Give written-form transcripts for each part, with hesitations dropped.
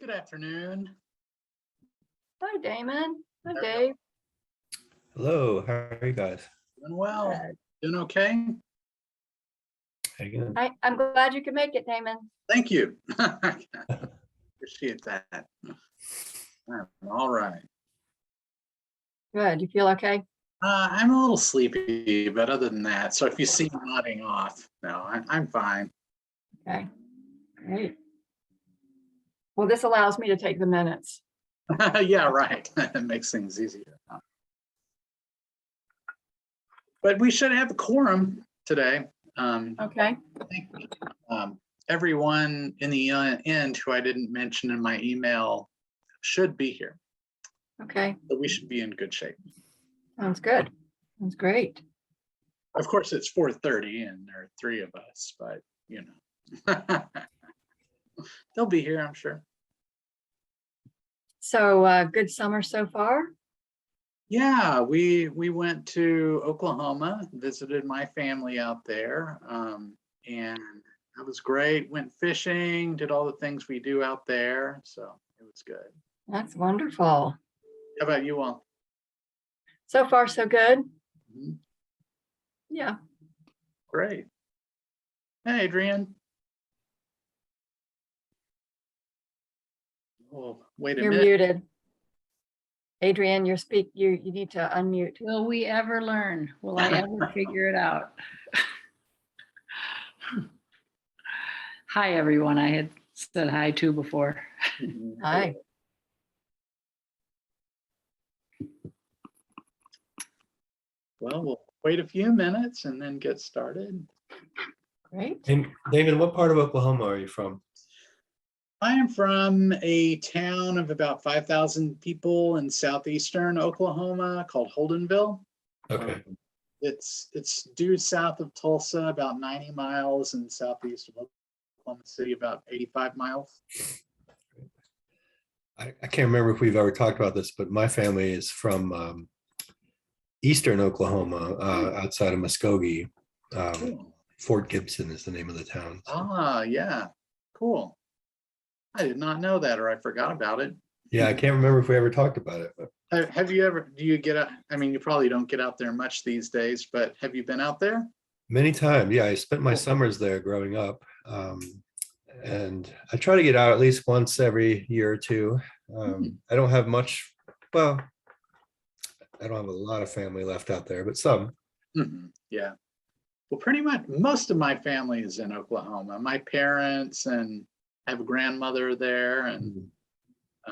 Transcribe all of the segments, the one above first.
Good afternoon. Hi, Damon. Hi, How are you Dave. Hello, how are you guys? Doing well. Good. Doing okay? How you doing? I'm glad you could make it, Damon. Thank you. Appreciate that. All right. Good. You feel okay? I'm a little sleepy, but other than that, so if you see me nodding off, no, I'm fine. Okay. Great. Well, this allows me to take the minutes. Yeah, right. It makes things easier. But we should have a quorum today. Okay. I think everyone in the end who I didn't mention in my email should be here. Okay. So we should be in good shape. Sounds good. Sounds great. Of course, it's 4:30 and there are three of us, but you know. They'll be here, I'm sure. So good summer so far. Yeah, we went to Oklahoma, visited my family out there, and that was great. Went fishing, did all the things we do out there, so it was good. That's wonderful. How about you all? So far, so good. Mhm. Yeah. Great. Hey, Adrian. Oh, wait a You're minute. muted. Adrian, you need to unmute. Will we ever learn? Will I ever figure it out? Hi, everyone. I had said hi too before. Hi. Well, we'll wait a few minutes and then get started. Great. And David, what part of Oklahoma are you from? I am from a town of about 5,000 people in southeastern Oklahoma called Holdenville. Okay, It's due south of Tulsa, about 90 miles, and southeast of Oklahoma City, about 85 miles. I can't remember if we've ever talked about this, but my family is from eastern Oklahoma, outside of Muskogee. Cool. Fort Gibson is the name of the town. Ah, yeah, cool. I did not know that, or I forgot about it. Yeah, I can't remember if we ever talked about it, but Have you ever, do you get out? I mean, you probably don't get out there much these days, but have you been out there? many times. Yeah, I spent my Cool. summers there growing up. And I try to get out at least once every year or two. I don't have much, well, I don't have a lot of family left out there, but some. Mhm, yeah. Well, pretty much most of my family is in Oklahoma. My parents and I have a grandmother there and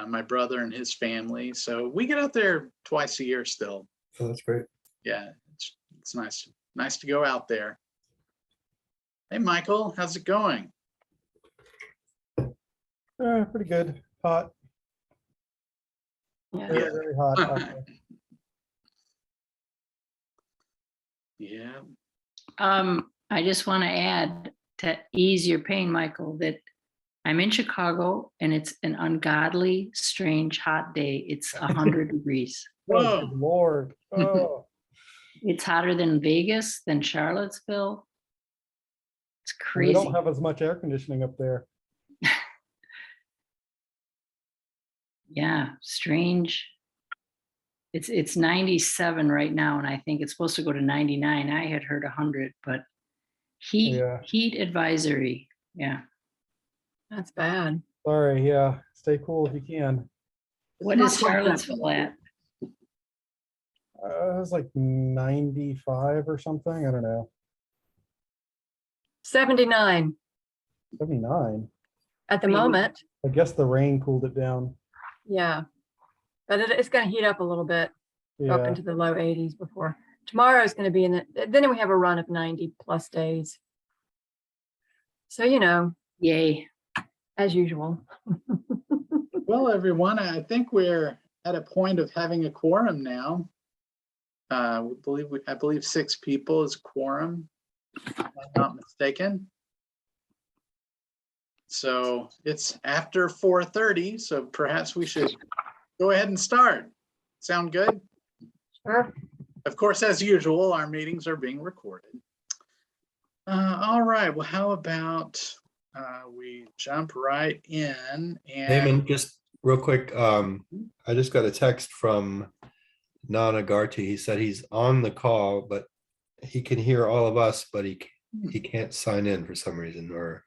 my brother and his family. So we get out there twice a year still. Oh, that's great. Yeah, it's nice to go out there. Hey, Michael, how's it going? Pretty good. Hot. Yeah. Very, very hot out there. Yeah. I just want to add to ease your pain, Michael, that I'm in Chicago and it's an ungodly, strange, hot day. It's 100 degrees. Oh, Whoa. good Lord. Oh, It's hotter than Vegas, than Charlottesville. It's we crazy. don't have as much air conditioning up there. Yeah, strange. It's 97 right now, and I think it's supposed to go to 99. I had heard 100, but Yeah. heat advisory. Yeah. That's bad. Sorry. Yeah. Stay cool if you can. What not is so bad. Charlottesville at? It was like 95 or something. I don't know. 79 79. at the Maybe. moment. I guess the rain cooled it down. Yeah. But it's going to heat up a little bit, up Yeah. into the low 80s before. Tomorrow is going to be then we have a run of 90 plus days. So, Yay. as usual. Well, everyone, I think we're at a point of having a quorum now. I believe 6 people is quorum, if I'm not mistaken. So it's after 4:30, so perhaps we should go ahead and start. Sound good? Sure. Of course, as usual, our meetings are being recorded. All right, well, how about we jump right in and Damon, just real quick, I just got a text from Nana Garti. He said he's on the call, but he can hear all of us, but he can't sign in for some reason, or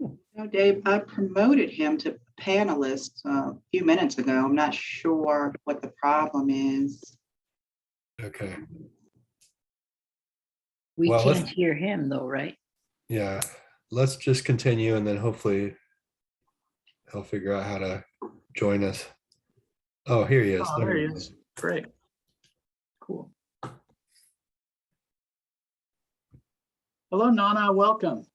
No, Dave, I promoted him to panelist a few minutes ago. I'm not sure what the problem is. okay. We Well, let's- can't hear him though, right? Yeah, let's just continue and then hopefully he'll figure out how to join us. Oh, here he is. oh, there he is. Great. Cool. Hello, Nana. Welcome.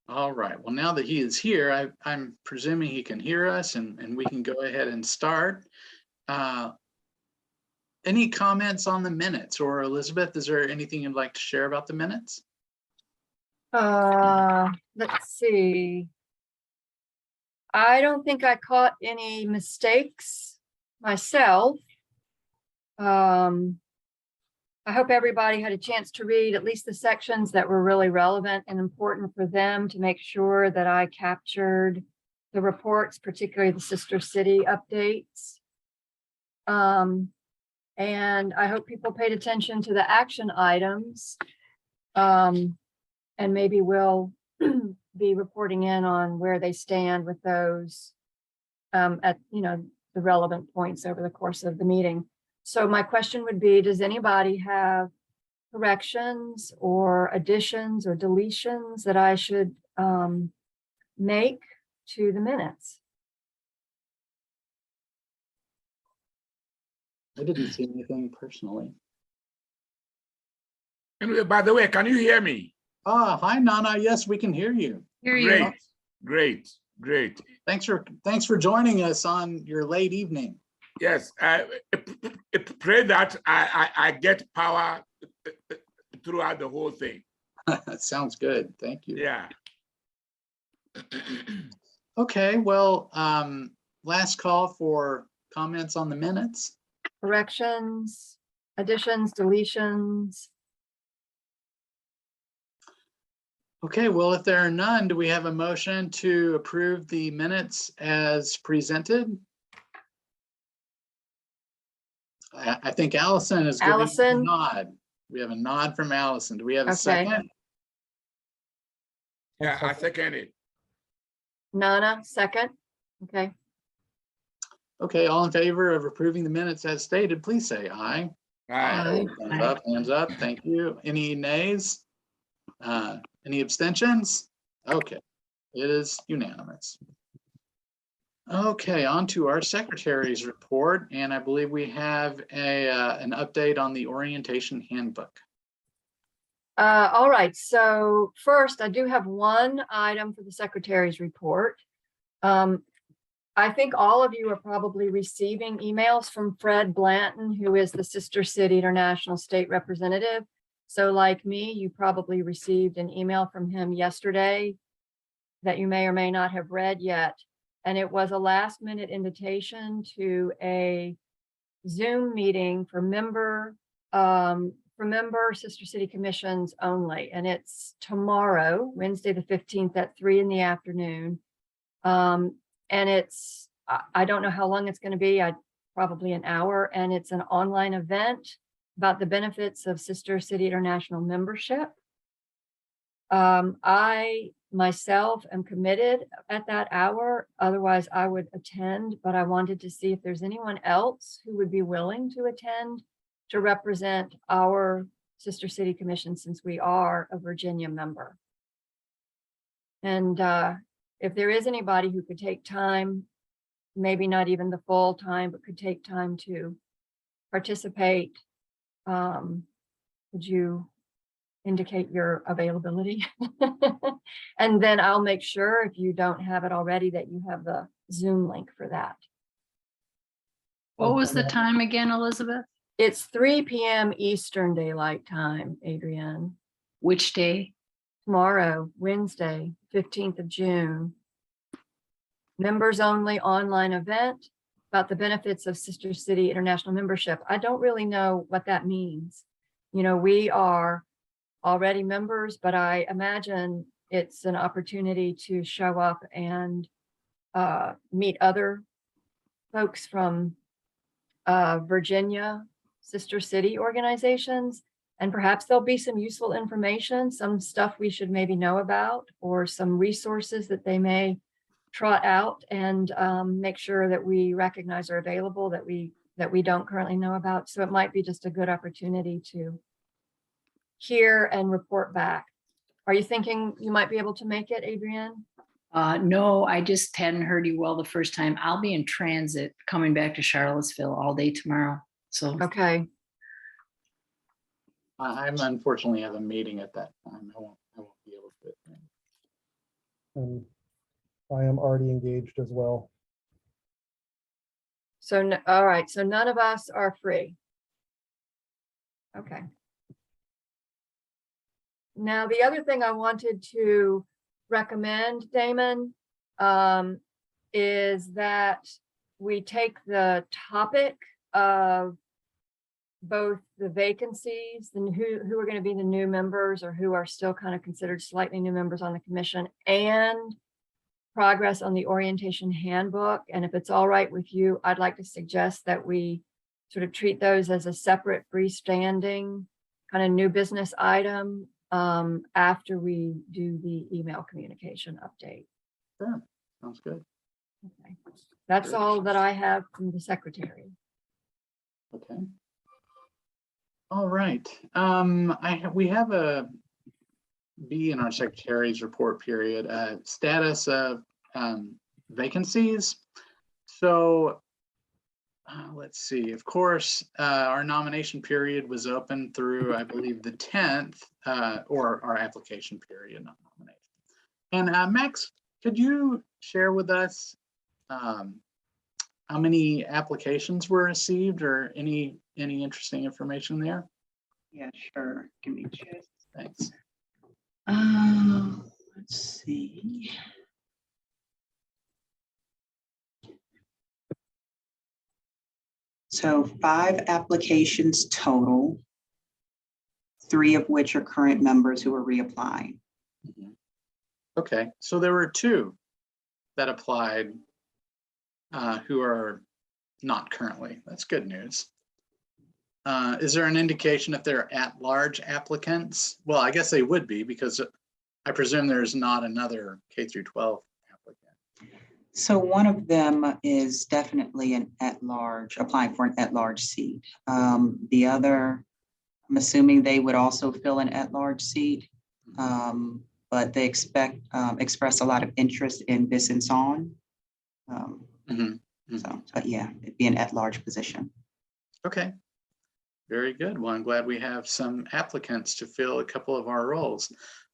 All right. Well, now that he is here, I'm presuming he can hear us and we can go ahead and start. Any comments on the minutes, or Elizabeth, is there anything you'd like to share about the minutes? Let's see. I don't think I caught any mistakes myself. I hope everybody had a chance to read at least the sections that were really relevant and important for them, to make sure that I captured the reports, particularly the Sister City updates. And I hope people paid attention to the action items. And maybe we'll be reporting in on where they stand with those at, the relevant points over the course of the meeting. So my question would be, does anybody have corrections or additions or deletions that I should make to the minutes? I didn't see anything personally. Anyway, by the way, can you hear me? Ah, hi, Nana. Yes, we can hear you. Hear you. Great. Thanks for joining us on your late evening. Yes, I pray that I get power throughout the whole thing. That sounds good. Thank you. Yeah. Okay, well, last call for comments on the minutes. Corrections, additions, deletions? Okay, well, if there are none, do we have a motion to approve the minutes as presented? I think Allison is giving us a Allison? nod. We have a nod from Allison. Do we have a Okay. second? Yeah, I second it. Nana, second? Okay, Okay, all in favor of approving the minutes as stated, please say aye. Aye. Hands up, hands up. Thank you. Any nays? Any abstentions? Okay, it is unanimous. Okay, on to our secretary's report, and I believe we have an update on the orientation handbook. all right, so first, I do have one item for the secretary's report. I think all of you are probably receiving emails from Fred Blanton, who is the Sister City International State Representative. So like me, you probably received an email from him yesterday that you may or may not have read yet. And it was a last minute invitation to a Zoom meeting for member Sister City Commissions only. And it's tomorrow, Wednesday, the 15th at 3 p.m. And it's, I don't know how long it's going to be, probably an hour. And it's an online event about the benefits of Sister City International membership. I myself am committed at that hour. Otherwise, I would attend, but I wanted to see if there's anyone else who would be willing to attend to represent our Sister City Commission, since we are a Virginia member. And if there is anybody who could take time, maybe not even the full time, but could take time to participate, would you indicate your availability? And then I'll make sure, if you don't have it already, that you have the Zoom link for that. What was the time again, Elizabeth? It's 3 p.m. Eastern Daylight Time, Adrienne. Which day? Tomorrow, Wednesday, 15th of June. Members only online event about the benefits of Sister City International membership. I don't really know what that means. You know, we are already members, but I imagine it's an opportunity to show up and meet other folks from Virginia, sister city organizations, and perhaps there'll be some useful information, some stuff we should maybe know about, or some resources that they may trot out and make sure that we recognize are available that we don't currently know about. So it might be just a good opportunity to hear and report back. Are you thinking you might be able to make it, Adrienne? No, I just hadn't heard you well the first time. I'll be in transit coming back to Charlottesville all day tomorrow. So, Okay, I'm unfortunately have a meeting at that time. I won't be able to attend. And I am already engaged as well. so, all right, so none of us are free. Okay. Now, the other thing I wanted to recommend, Damon, is that we take the topic of both the vacancies and who are going to be the new members or who are still kind of considered slightly new members on the commission, and progress on the orientation handbook. And if it's all right with you, I'd like to suggest that we sort of treat those as a separate freestanding kind of new business item after we do the email communication update. Sure, sounds good. Okay. That's all that I have from the secretary. Okay. All right. We have a B in our secretary's report period, status of vacancies. So let's see, of course, our nomination period was open through, I believe, the 10th, or our application period, not nomination. And Max, could you share with us how many applications were received or any interesting information there? Yeah, sure. Give me just. Thanks. Let's see. So 5 applications total, 3 of which are current members who are reapplying. Mhm. Okay, so there were 2 that applied who are not currently. That's good news. Is there an indication if they're at-large applicants? Well, I guess they would be, because I presume there's not another K through 12 applicant. So one of them is definitely an at-large, applying for an at-large seat. The other, I'm assuming they would also fill an at-large seat, but they express a lot of interest in Besançon. So, but yeah, it'd be an at-large position. Okay, very good. Well, I'm glad we have some applicants to fill a couple of our roles.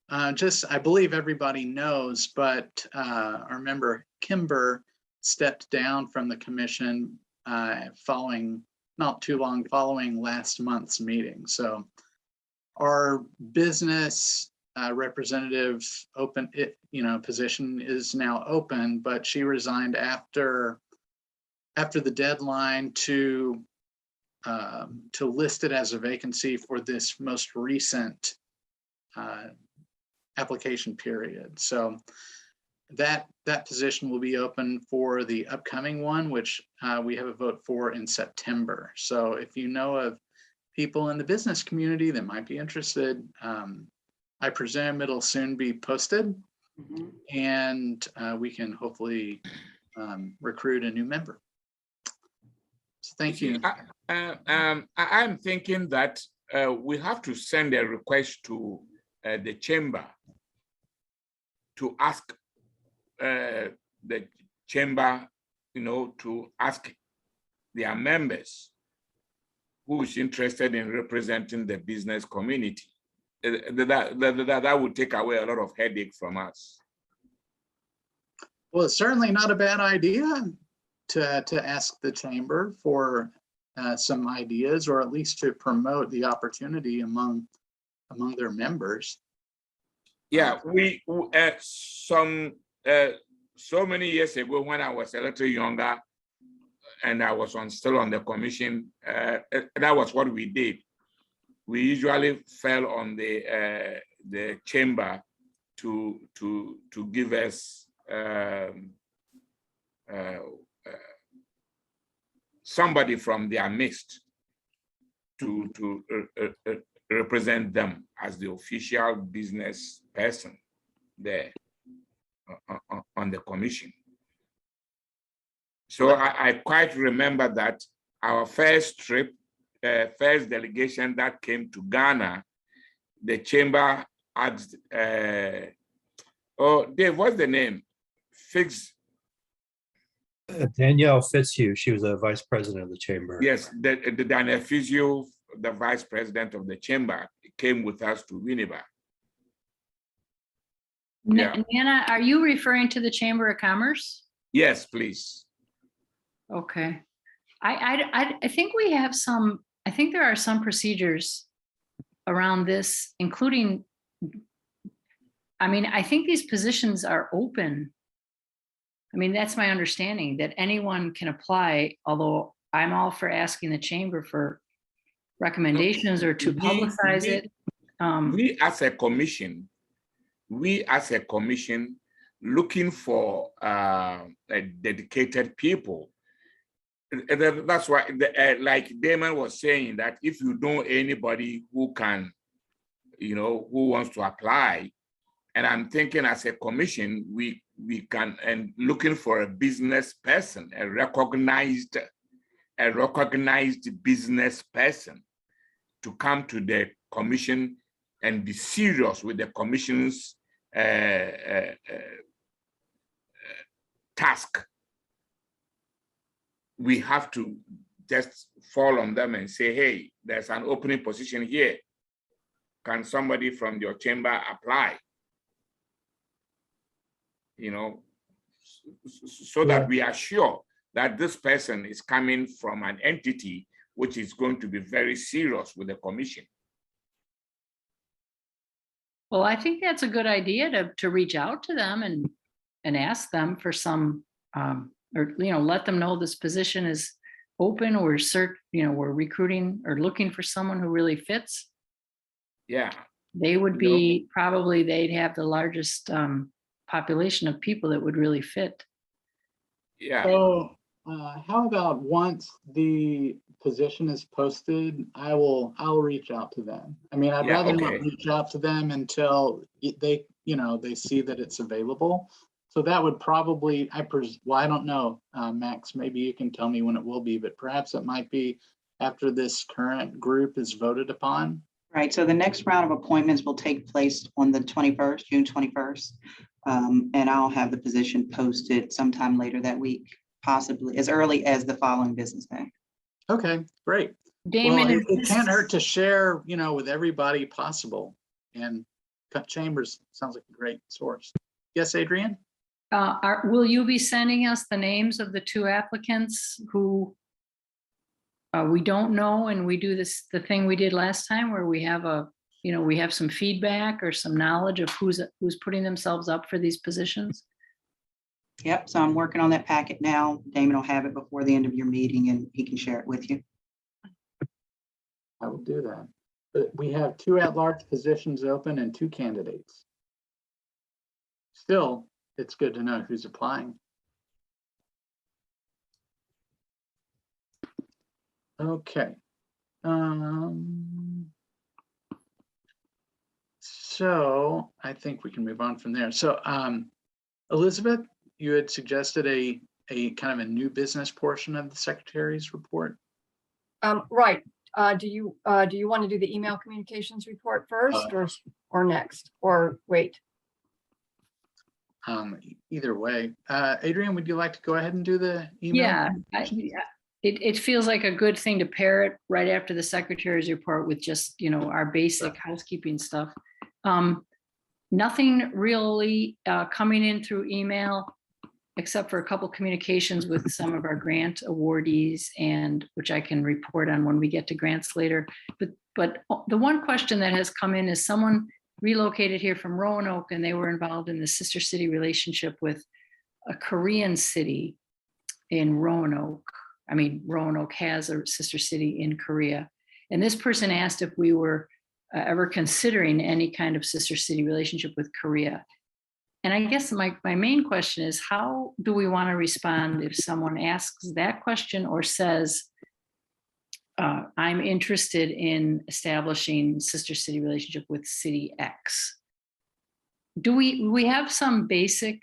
I believe everybody knows, but our member Kimber stepped down from the commission not too long following last month's meeting. So our business representative position is now open, but she resigned after the deadline to list it as a vacancy for this most recent application period. So that position will be open for the upcoming one, which we have a vote for in September. So if you know of people in the business community that might be interested, I presume it'll soon be posted, and we can hopefully recruit a new member. So thank you. I'm thinking that we have to send a request to the chamber to ask the chamber, to ask their members who is interested in representing the business community. That would take away a lot of headache from us. Well, it's certainly not a bad idea to ask the chamber for some ideas, or at least to promote the opportunity among their members. Yeah, so many years ago, when I was a little younger and I was still on the commission, that was what we did. we usually fell on the chamber to give us somebody from their midst to represent them as the official business person there on the commission. So I quite remember that our first trip, first delegation that came to Ghana, the chamber asked, oh, Dave, what's the name? Danielle Fitzhugh, she was a vice president of the chamber. Yes, the Daniel Fitzhugh, the vice president of the chamber, came with us to Winneba. Yeah. Nana, are you referring to the Chamber of Commerce? Yes, please. Okay. I think we have some, I think there are some procedures around this, including, I mean, I think these positions are open. I mean, that's my understanding, that anyone can apply, although I'm all for asking the chamber for recommendations or to publicize it. We as a commission, looking for dedicated people. That's why, like Damon was saying, that if you know anybody who can, you know, who wants to apply, and I'm thinking as a commission, we can, and looking for a business person, a recognized business person to come to the commission and be serious with the commission's task. We have to just fall on them and say, hey, there's an opening position here. Can somebody from your chamber apply? You know, so that we are sure that this person is coming from an entity which is going to be very serious with the commission. Well, I think that's a good idea to reach out to them and ask them for some, or, you know, let them know this position is open, or we're recruiting or looking for someone who really fits. Yeah. They would be, probably they'd have the largest population of people that would really fit. Yeah. So how about once the position is posted, I'll reach out to them. I mean, I'd rather not reach out to them until they see that it's available. So that would probably, well, I don't know, Max, maybe you can tell me when it will be, but perhaps it might be after this current group is voted upon. Right, so the next round of appointments will take place on the 21st, June 21st. And I'll have the position posted sometime later that week, possibly as early as the following business day. Okay, great. Damon, Well, it can't hurt to share, with everybody possible. And Chambers sounds like a great source. Yes, Adrian? will you be sending us the names of the two applicants who we don't know, and we do the thing we did last time where we have we have some feedback or some knowledge of who's putting themselves up for these positions? Yep, so I'm working on that packet now. Damon will have it before the end of your meeting and he can share it with you. I will do that. But we have 2 at-large positions open and 2 candidates. Still, it's good to know who's applying. Okay. So I think we can move on from there. So Elizabeth, you had suggested a kind of a new business portion of the secretary's report. Right. Do you want to do the email communications report first or next, or wait? Either way. Adrian, would you like to go ahead and do the email? Yeah, it feels like a good thing to pair it right after the secretary's report with just, our basic housekeeping stuff. Nothing really coming in through email, except for a couple communications with some of our grant awardees, and which I can report on when we get to grants later. But the one question that has come in is someone relocated here from Roanoke, and they were involved in the sister city relationship with a Korean city in Roanoke. I mean, Roanoke has a sister city in Korea. And this person asked if we were ever considering any kind of sister city relationship with Korea. And I guess my main question is, how do we want to respond if someone asks that question or says, I'm interested in establishing sister city relationship with city X? Do we have some basic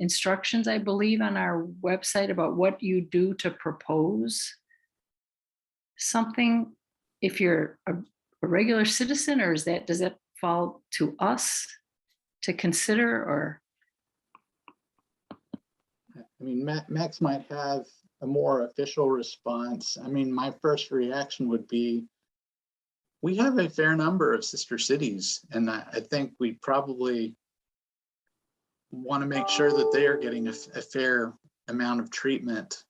instructions, I believe, on our website about what you do to propose something if you're a regular citizen, or does that fall to us to consider? Or I mean, Max might have a more official response. I mean, my first reaction would be, we have a fair number of sister cities, and I think we probably want to make sure that they are getting a fair amount of treatment.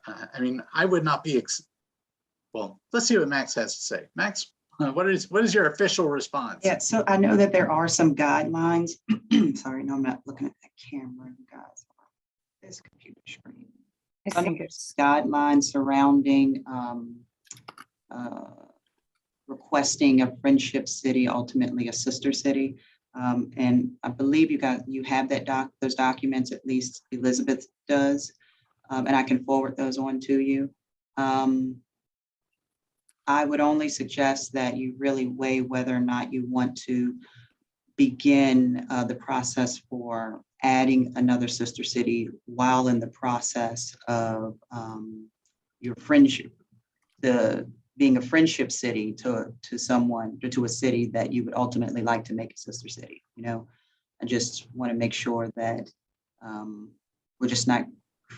I mean, I would not be, well, let's see what Max has to say. Max, what is your official response? Yeah, so I know that there are some guidelines. Sorry, no, I'm not looking at that camera, you guys. This computer screen. I think it's Guidelines surrounding requesting a friendship city, ultimately a sister city. And I believe you have those documents, at least Elizabeth does. And I can forward those on to you. I would only suggest that you really weigh whether or not you want to begin the process for adding another sister city while in the process of your friendship, being a friendship city to someone, or to a city that you would ultimately like to make a sister city. You know, I just want to make sure that we're just not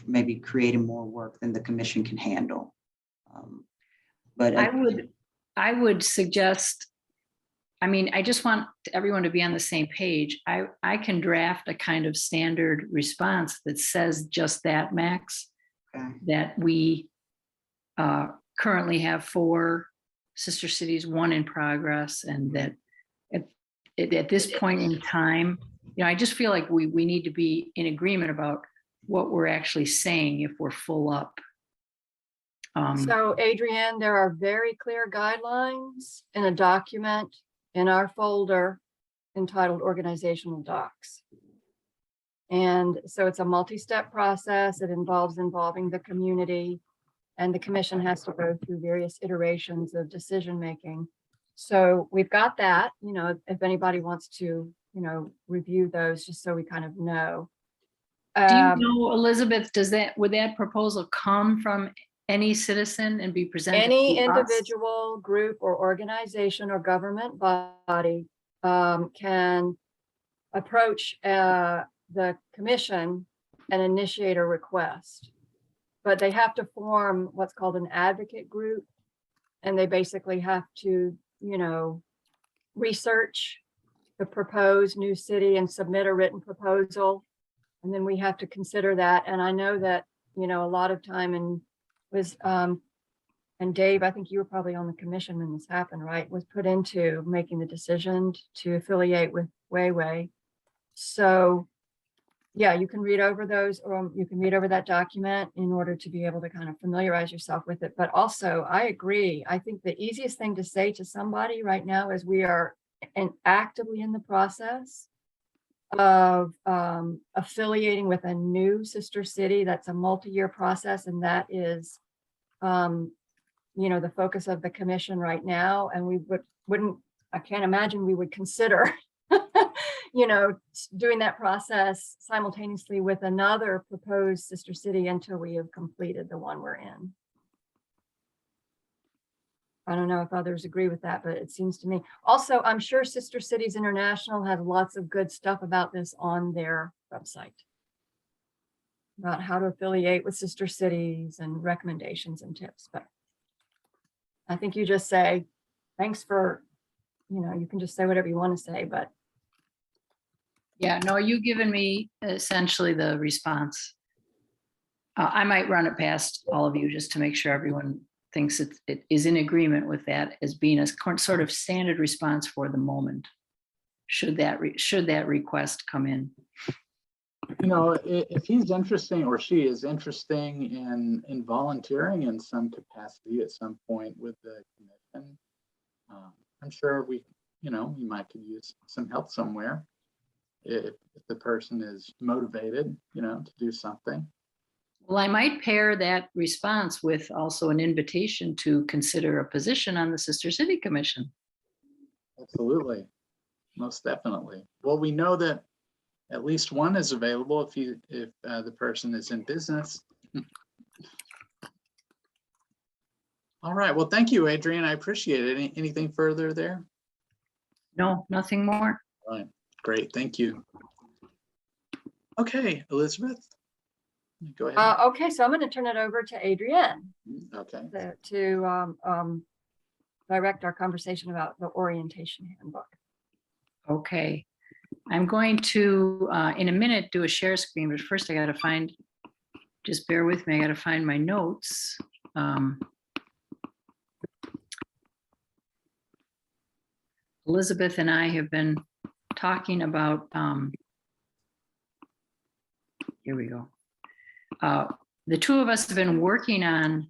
maybe creating more work than the commission can handle. But I would suggest, I mean, I just want everyone to be on the same page. I can draft a kind of standard response that says just that, Max, okay. that we currently have 4 sister cities, 1 in progress, and that at this point in time, you know, I just feel like we need to be in agreement about what we're actually saying if we're full up. So Adrienne, there are very clear guidelines in a document in our folder entitled Organizational Docs. And so it's a multi-step process. It involving the community, and the commission has to go through various iterations of decision-making. So we've got that, you know, if anybody wants to, you know, review those, just so we kind of know. Do you know, Elizabeth, would that proposal come from any citizen and be presented? Any to us? individual, group, or organization or government body can approach the commission and initiate a request. But they have to form what's called an advocate group. And they basically have to, you know, research the proposed new city and submit a written proposal. And then we have to consider that. And I know that, you know, a lot of time and Dave, I think you were probably on the commission when this happened, right? Was put into making the decision to affiliate with Weiwei. So yeah, you can read over those, or you can read over that document in order to be able to kind of familiarize yourself with it. But also, I agree. I think the easiest thing to say to somebody right now is we are actively in the process of affiliating with a new sister city. That's a multi-year process, and that is, you know, the focus of the commission right now. And we I can't imagine we would consider you know, doing that process simultaneously with another proposed sister city until we have completed the one we're in. I don't know if others agree with that, but it seems to me. Also, I'm sure Sister Cities International has lots of good stuff about this on their website, about how to affiliate with sister cities and recommendations and tips. But I think you just say, thanks for, you know, you can just say whatever you want to say, but Yeah, no, you've given me essentially the response. I might run it past all of you just to make sure everyone thinks it is in agreement with that as being a sort of standard response for the moment. Should that request come in? You know, if he's interesting or she is interesting in volunteering in some capacity at some point with the commission, And I'm sure we might could use some help somewhere if the person is motivated, to do something. Well, I might pair that response with also an invitation to consider a position on the Sister City Commission. Absolutely. Most definitely. Well, we know that at least one is available if the person is in business. All right. Well, thank you, Adrian. I appreciate it. Anything further there? No, nothing more. All right. Great. Thank you. Okay, Elizabeth, go ahead. Okay, so I'm going to turn it over to Adrienne Okay. to direct our conversation about the orientation handbook. Okay. I'm going to, in a minute, do a share screen, but first I got to find, just bear with me, I got to find my notes. Elizabeth and I have been talking about, here we go. The two of us have been working on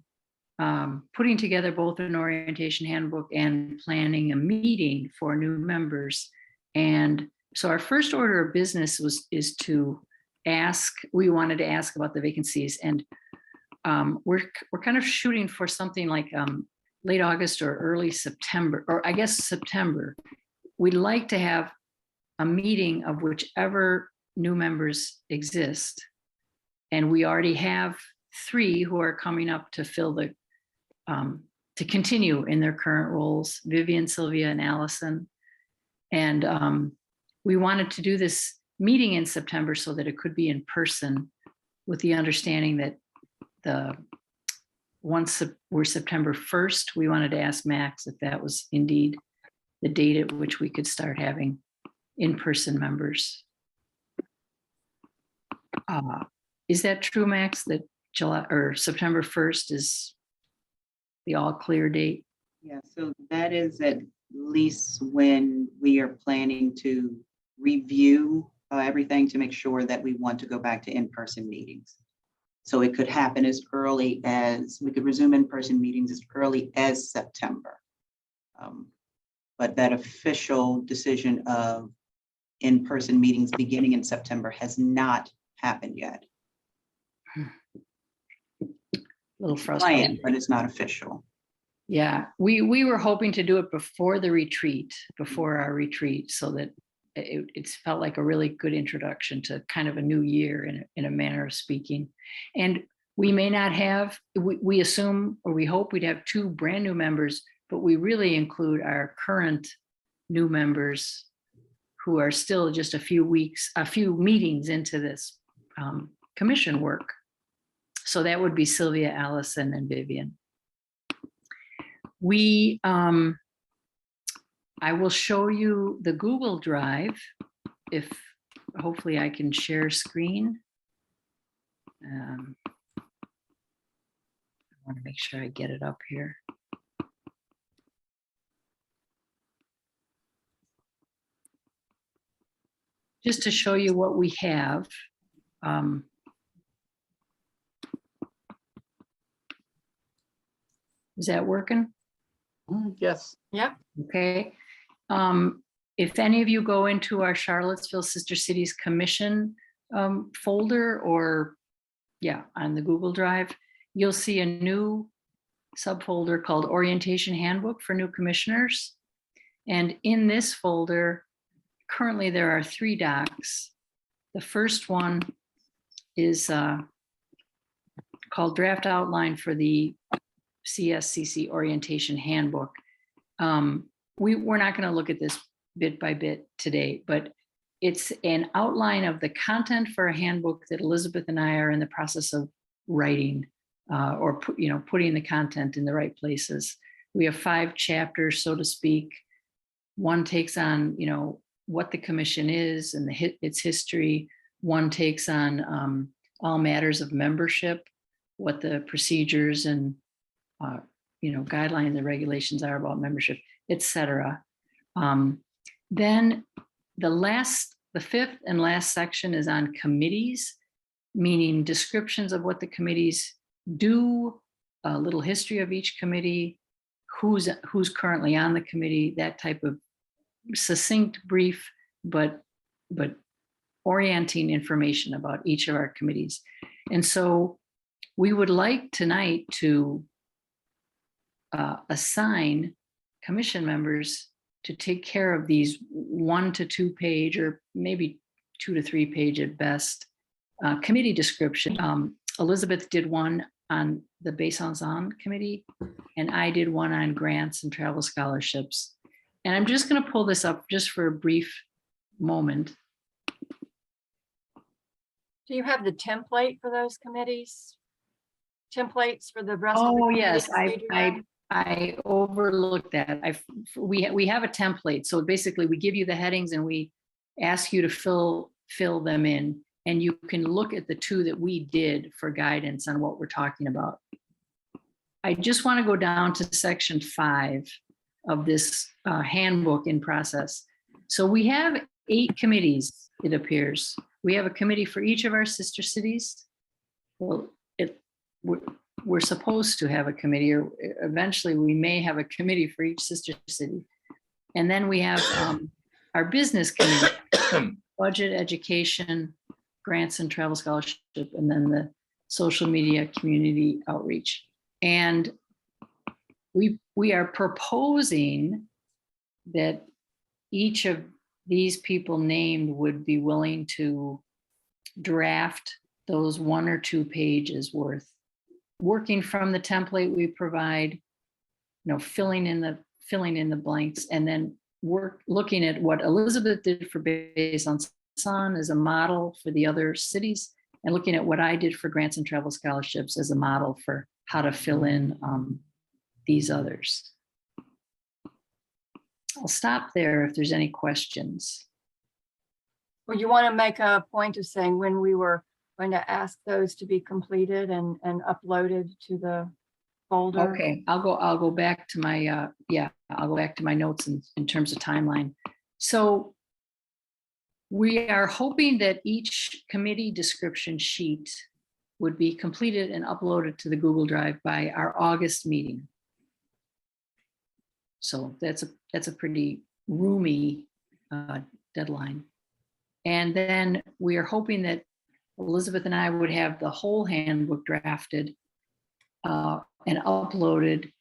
putting together both an orientation handbook and planning a meeting for new members. And so our first order of business is to ask, we wanted to ask about the vacancies, and we're kind of shooting for something like late August or early September, or I guess September. We'd like to have a meeting of whichever new members exist. And we already have 3 who are coming up to fill the, to continue in their current roles, Vivian, Sylvia, and Allison. And we wanted to do this meeting in September so that it could be in person, with the understanding that once we're September 1st, we wanted to ask Max if that was indeed the date at which we could start having in-person members. Is that true, Max, that July or September 1st is the all clear date? Yeah, so that is at least when we are planning to review everything to make sure that we want to go back to in-person meetings. So it could happen as early as, we could resume in-person meetings as early as September. But that official decision of in-person meetings beginning in September has not happened yet. A little frustrating. Planned, but it's not official. Yeah, we were hoping to do it before the retreat, before our retreat, so that it's felt like a really good introduction to kind of a new year in a manner of speaking. And we may not have, we assume, or we hope we'd have 2 brand new members, but we really include our current new members who are still just a few meetings into this commission work. So that would be Sylvia, Allison, and Vivian. I will show you the Google Drive, if hopefully I can share screen. I want to make sure I get it up here. Just to show you what we have. Is that working? Yes. Yep. Okay. If any of you go into our Charlottesville Sister Cities Commission folder, or on the Google Drive, you'll see a new subfolder called Orientation Handbook for New Commissioners. And in this folder, currently there are 3 docs. The first one is called Draft Outline for the CSCC Orientation Handbook. We're not going to look at this bit by bit today, but it's an outline of the content for a handbook that Elizabeth and I are in the process of writing, or putting the content in the right places. We have 5 chapters, so to speak. One takes on, what the commission is and its history. One takes on all matters of membership, what the procedures and guidelines and regulations are about membership, etc. Then the 5th and last section is on committees, meaning descriptions of what the committees do, a little history of each committee, who's currently on the committee, that type of succinct, brief, but orienting information about each of our committees. And so we would like tonight to assign commission members to take care of these 1 to 2 page, or maybe 2 to 3 page at best, committee description. Elizabeth did one on the Besançon committee, and I did one on grants and travel scholarships. And I'm just going to pull this up just for a brief moment. Do you have the template for those committees? Templates for the rest of the Oh, committee yes, procedure? I overlooked that. We have a template. So basically we give you the headings and we ask you to fill them in, and you can look at the 2 that we did for guidance on what we're talking about. I just want to go down to section 5 of this handbook in process. So we have 8 committees, it appears. We have a committee for each of our sister cities. Well, we're supposed to have a committee, or eventually we may have a committee for each sister city. And then we have our business committee, budget, education, grants and travel scholarship, and then the social media community outreach. And we are proposing that each of these people named would be willing to draft those 1 or 2 pages worth, working from the template we provide, filling in the blanks, and then looking at what Elizabeth did for Besançon as a model for the other cities, and looking at what I did for grants and travel scholarships as a model for how to fill in these others. I'll stop there if there's any questions. Well, you want to make a point of saying when we were going to ask those to be completed and uploaded to the folder? Okay, I'll go back to my, I'll go back to my notes in terms of timeline. So we are hoping that each committee description sheet would be completed and uploaded to the Google Drive by our August meeting. So that's a pretty roomy deadline. And then we are hoping that Elizabeth and I would have the whole handbook drafted and uploaded.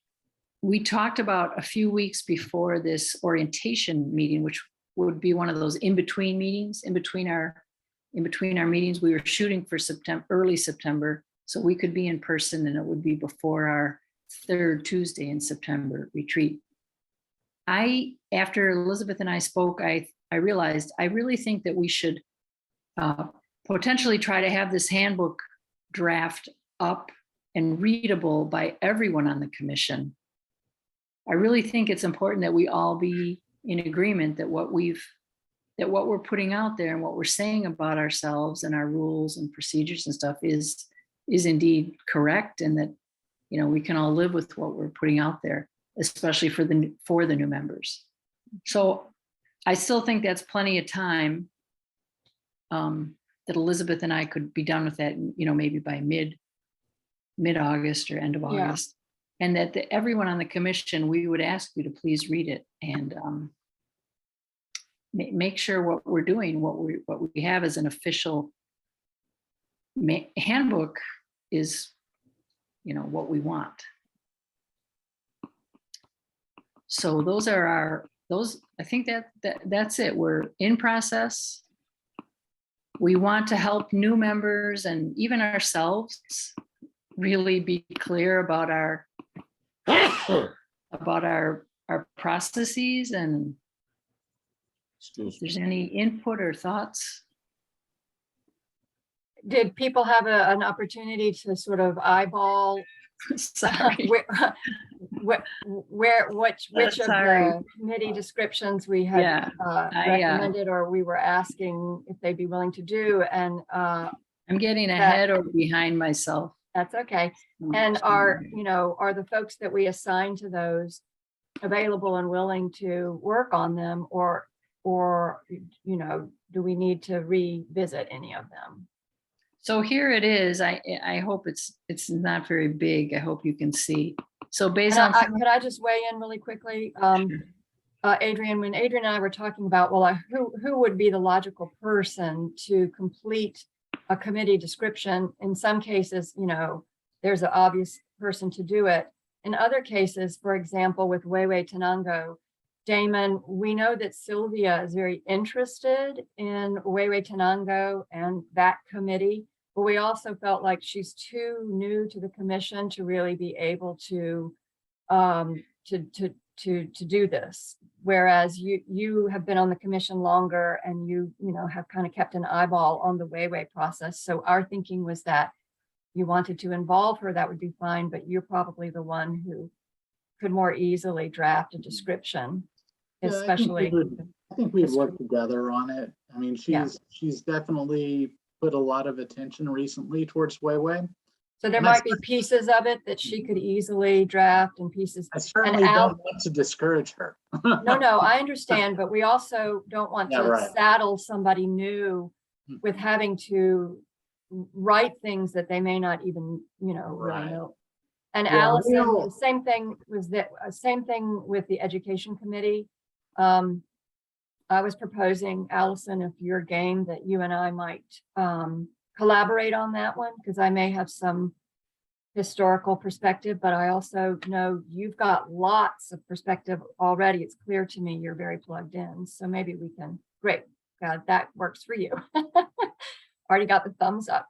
We talked about a few weeks before this orientation meeting, which would be one of those in-between meetings, in between our meetings. We were shooting for early September, so we could be in person, and it would be before our 3rd Tuesday in September retreat. After Elizabeth and I spoke, I realized I really think that we should potentially try to have this handbook draft up and readable by everyone on the commission. I really think it's important that we all be in agreement that what we're putting out there and what we're saying about ourselves and our rules and procedures and stuff is indeed correct, and that we can all live with what we're putting out there, especially for the new members. So I still think that's plenty of time that Elizabeth and I could be done with that, maybe by mid-August or end of August. And that everyone on the commission, we would ask you to please read it and make sure what we're doing, what we have as an official handbook is, what we want. So I think that's it. We're in process. We want to help new members and even ourselves really be clear about our processes, and if there's any input or thoughts. Did people have an opportunity to sort of eyeball Sorry. which of Sorry. the committee descriptions we had recommended, or we were asking if they'd be willing to do? And I'm getting ahead or behind myself. that's okay. And are the folks that we assign to those available and willing to work on them, or do we need to revisit any of them? So here it is. I hope it's not very big. I hope you can see. So based And on, could I just weigh in really quickly? Adrian, when Adrian and I were talking about, well, who would be the logical person to complete a committee description? In some cases, you know, there's an obvious person to do it. In other cases, for example, with Wewe Tenango, Damon, we know that Sylvia is very interested in Wewe Tenango and that committee, but we also felt like she's too new to the commission to really be able to do this. Whereas you have been on the commission longer and you know, have kind of kept an eyeball on the Wewe process. So our thinking was that you wanted to involve her, that would be fine, but you're probably the one who could more easily draft a description, Yeah, especially. I think we've worked together on it. I mean, Yeah. she's definitely put a lot of attention recently towards Weiwei. So there And I might be pieces of it that she could easily draft and pieces. I certainly don't want to discourage her. No, I understand, but we also don't want Yeah, to right. saddle somebody new Hmm. with having to write things that they may not even, you know, really Right. know. And Yeah, Allison, we'll- the same thing was that, same thing with the education committee. I was proposing, Allison, if you're game, that you and I might collaborate on that one, because I may have some historical perspective, but I also know you've got lots of perspective already. It's clear to me you're very plugged in. So maybe we can, great, God, that works for you. Already got the thumbs up.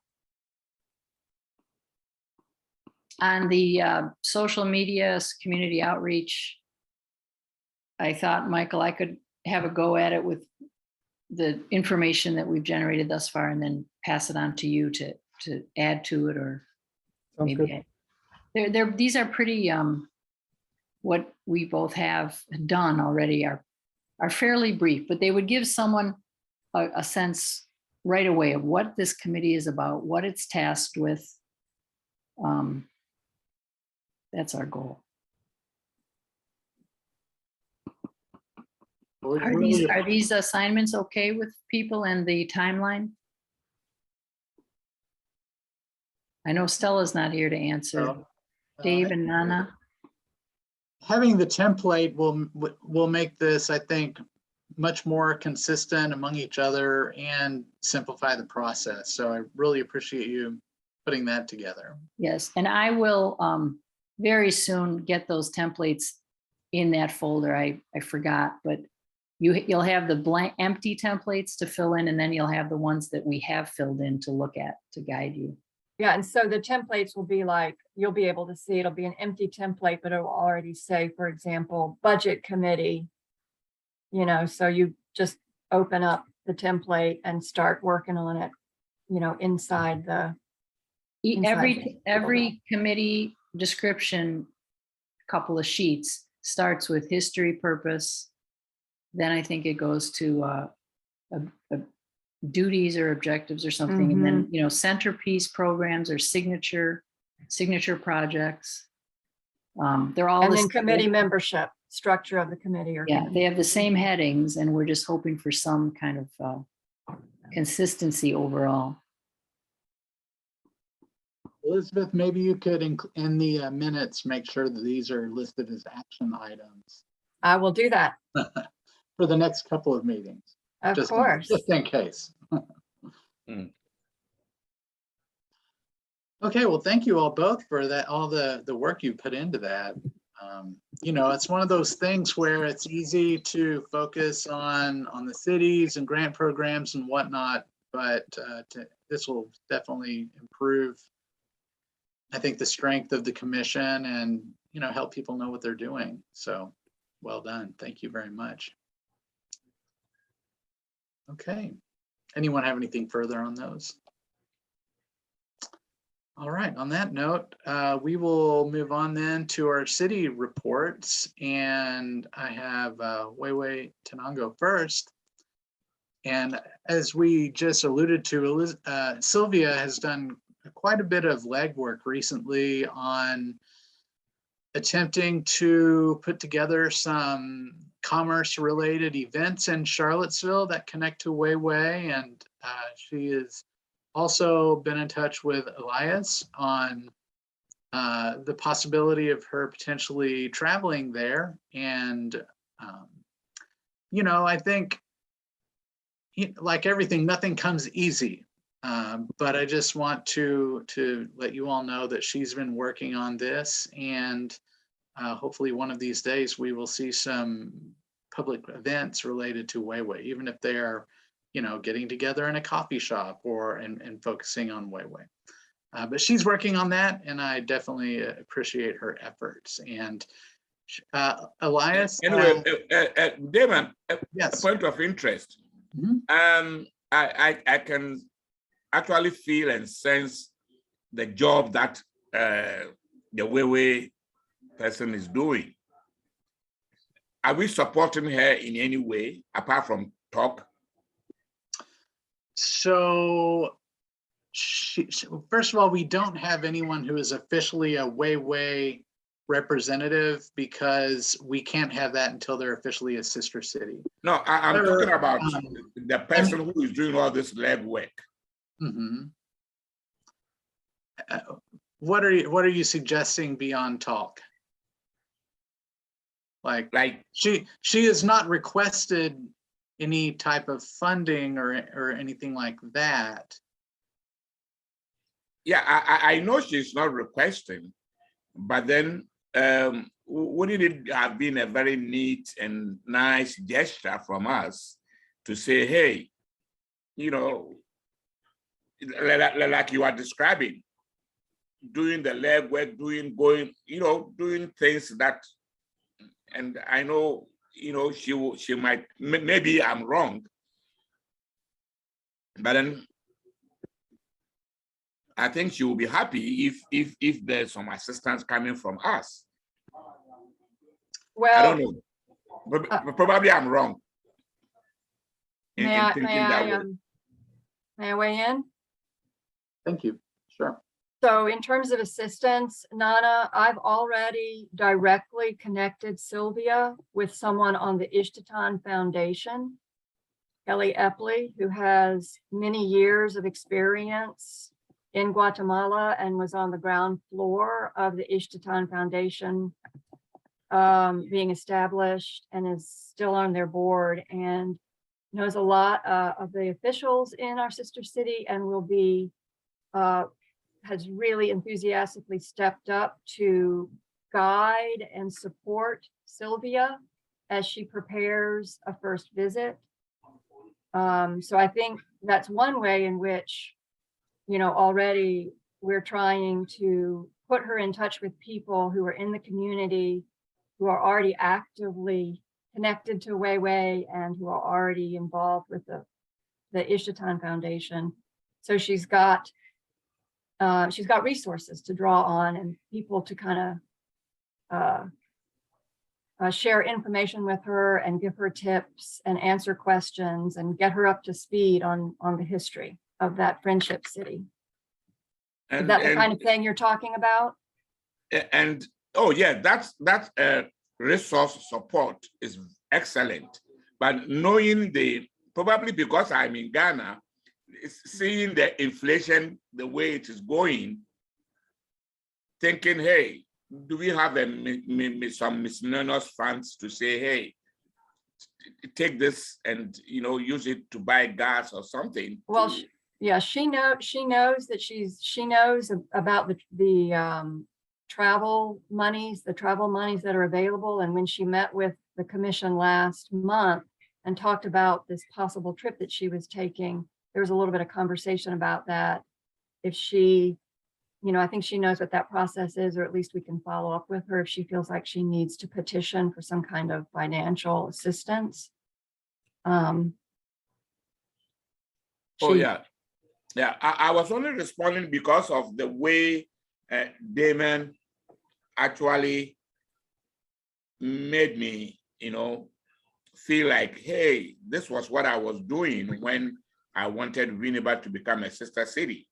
on the social media, community outreach, I thought, Michael, I could have a go at it with the information that we've generated thus far and then pass it on to you to add to it, or Sounds good. maybe these are pretty, what we both have done already are fairly brief, but they would give someone a sense right away of what this committee is about, what it's tasked with. That's our goal. We Are really- these assignments okay with people and the timeline? I know Stella's not here to answer. uh, Dave and Nana? Having the template will make this, I think, much more consistent among each other and simplify the process. So I really appreciate you putting that together. Yes, and I will very soon get those templates in that folder. I forgot, but you'll have the blank empty templates to fill in, and then you'll have the ones that we have filled in to look at to guide you. Yeah, and so the templates will be like, you'll be able to see, it'll be an empty template, but it will already say, for example, budget committee. You know, so you just open up the template and start working on it, you know, inside the. Inside. Every committee description, couple of sheets, starts with history, purpose. Then I think it goes to duties or objectives or something, and then, you know, centerpiece programs or signature projects. They're all. And then listed. committee membership, structure of the committee or. Yeah, committee. they have the same headings, and we're just hoping for some kind of consistency overall. Elizabeth, maybe you could, in the minutes, make sure that these are listed as action items I will do that, for the next couple of meetings. of Just course. Just in case. Mm. Okay, well, thank you all both for that, all the work you put into that. You know, it's one of those things where it's easy to focus on the cities and grant programs and whatnot, but this will definitely improve, I think, the strength of the commission and, you know, help people know what they're doing. So well done. Thank you very much. Okay. Anyone have anything further on those? All right, on that note, we will move on then to our city reports, and I have Wewe Tenango first. And as we just alluded to, Sylvia has done quite a bit of legwork recently on attempting to put together some commerce-related events in Charlottesville that connect to Wewe, and she has also been in touch with Elias on the possibility of her potentially traveling there. And, I think, like everything, nothing comes easy. But I just want to let you all know that she's been working on this, and hopefully one of these days we will see some public events related to Weiwei, even if they are, getting together in a coffee shop or and focusing on Weiwei. But she's working on that, and I definitely appreciate her efforts. And Elias, Anyway, Damon, a yes. point of interest. Mhm. I can actually feel and sense the job that the Weiwei person is doing. Are we supporting her in any way apart from talk? So first of all, we don't have anyone who is officially a Weiwei representative, because we can't have that until they're officially a sister city. No, I'm talking about Um, the person who is doing all this legwork. Mhm. What are you suggesting beyond talk? Like she has not requested any type of funding or anything like that. Yeah, I know she's not requesting, but then wouldn't it have been a very neat and nice gesture from us to say, hey, like you are describing, doing the legwork, doing things that, and I know, she might, maybe I'm wrong, but then I think she will be happy if there's some assistance coming from us. Well, I don't know. But probably I'm wrong. may I weigh in? Thank you. Sure. So in terms of assistance, Nana, I've already directly connected Sylvia with someone on the Ishtatan Foundation, Kelly Epley, who has many years of experience in Guatemala and was on the ground floor of the Ishtatan Foundation being established, and is still on their board and knows a lot of the officials in our sister city, and will be has really enthusiastically stepped up to guide and support Sylvia as she prepares a first visit. So I think that's one way in which, already we're trying to put her in touch with people who are in the community, who are already actively connected to Weiwei and who are already involved with the Ishtatan Foundation. So she's got resources to draw on and people to kind of share information with her and give her tips and answer questions and get her up to speed on the history of that friendship city. Is that the kind of thing you're talking about? And oh yeah, that's resource support is excellent. But knowing probably because I'm in Ghana, seeing the inflation the way it is going, thinking, hey, do we have some miscellaneous funds to say, hey, take this and use it to buy gas or something? Well, yeah, she knows that she knows about the travel monies that are available. And when she met with the commission last month and talked about this possible trip that she was taking, there was a little bit of conversation about that. If she, I think she knows what that process is, or at least we can follow up with her if she feels like she needs to petition for some kind of financial assistance. Oh yeah. Yeah, I was only responding because of the way Damon actually made me, feel like, hey, this was what I was doing when I wanted Winneba to become a sister city.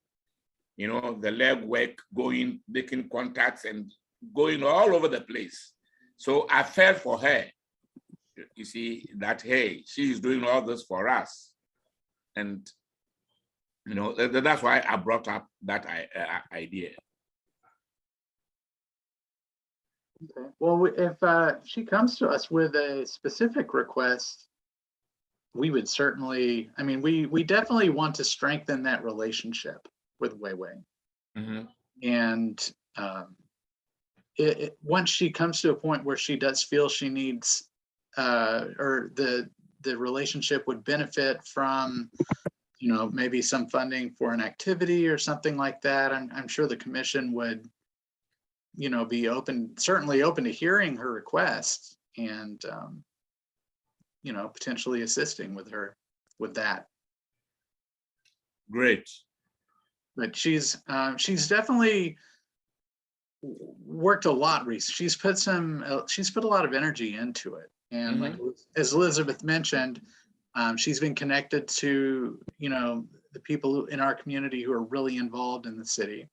The legwork, going, making contacts and going all over the place. So I felt for her, you see, that, hey, she's doing all this for us. And, that's why I brought up that idea. Okay. Well, if she comes to us with a specific request, we would certainly, I mean, we definitely want to strengthen that relationship with Weiwei. Mhm. And once she comes to a point where she does feel she needs, or the relationship would benefit from, maybe some funding for an activity or something like that, I'm sure the commission would, be certainly open to hearing her requests and, potentially assisting with her with that. Great. But she's definitely worked a lot recently. She's put a lot of energy into it. And like, as Elizabeth mentioned, she's been connected to, the people in our community who are really involved in the city.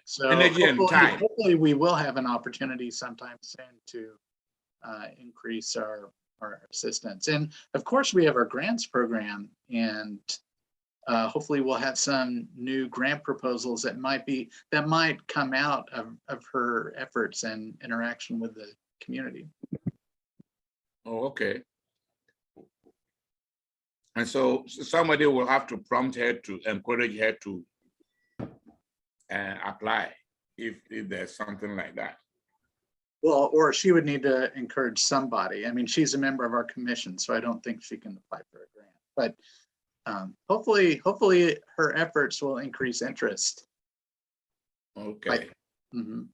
So Energy and time. hopefully we will have an opportunity sometime soon to increase our assistance. And of course, we have our grants program, and hopefully we'll have some new grant proposals that might come out of her efforts and interaction with the community. Oh, okay. And so somebody will have to prompt her to encourage her to apply if there's something like that. Well, or she would need to encourage somebody. I mean, she's a member of our commission, so I don't think she can apply for a grant. But hopefully her efforts will increase interest. Okay. Mhm.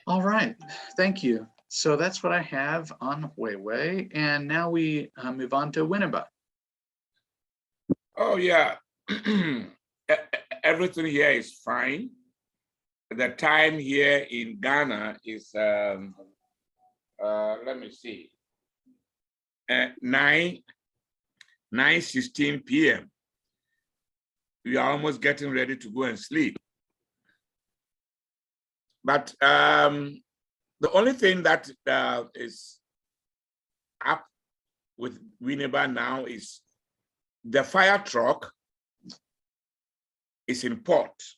All right, thank you. So that's what I have on Weiwei, and now we move on to Winneba. Oh, yeah. Everything here is fine. The time here in Ghana is, let me see, 9:16 p.m. We are almost getting ready to go and sleep. But the only thing that is up with Winneba now is the fire truck is in port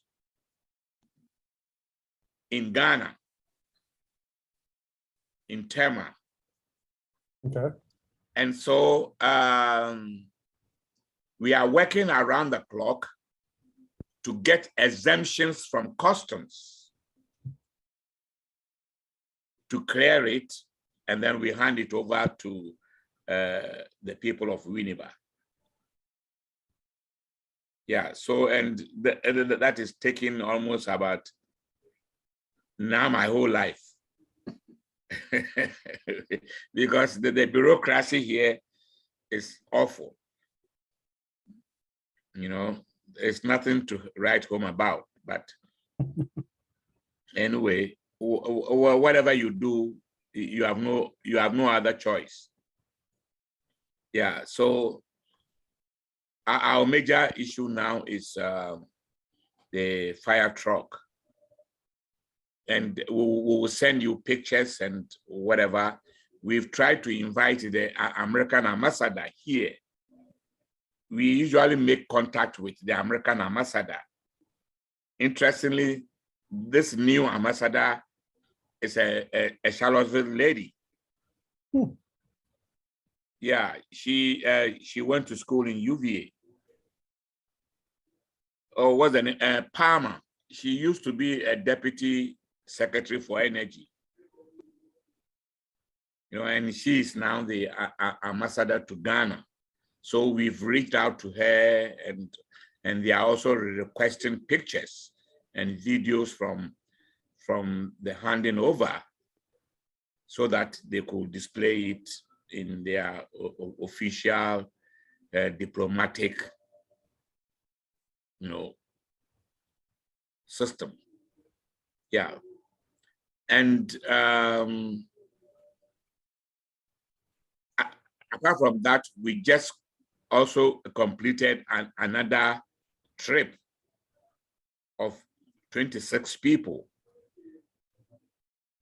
in Ghana, in Tema. Okay. And so we are working around the clock to get exemptions from customs to clear it, and then we hand it over to the people of Winneba. Yeah, so, and that is taking almost about now my whole life. Because the bureaucracy here is awful. It's nothing to write home about, but anyway, whatever you do, you have no other choice. Yeah, so our major issue now is the fire truck. And we will send you pictures and whatever. We've tried to invite the American ambassador here. We usually make contact with the American ambassador. Interestingly, this new ambassador is a Charlottesville lady. Yeah, she went to school in UVA. Or was an Palmer. She used to be a deputy secretary for energy. And she is now the ambassador to Ghana. So we've reached out to her, and they are also requesting pictures and videos from the handing over so that they could display it in their official diplomatic system. Yeah. And apart from that, we just also completed another trip of 26 people.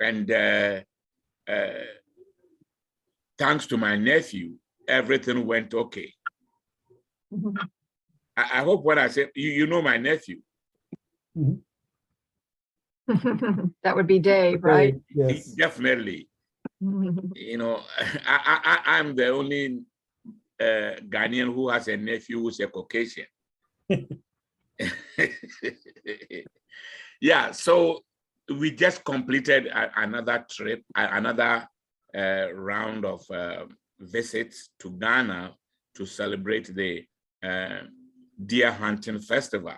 And thanks to my nephew, everything went okay. I hope when I say, you know my nephew. Mhm. That would be Dave, right? Yes. Definitely. You know, I'm the only Ghanaian who has a nephew who's a Caucasian. Yeah, so we just completed another trip, another round of visits to Ghana to celebrate the deer hunting festival.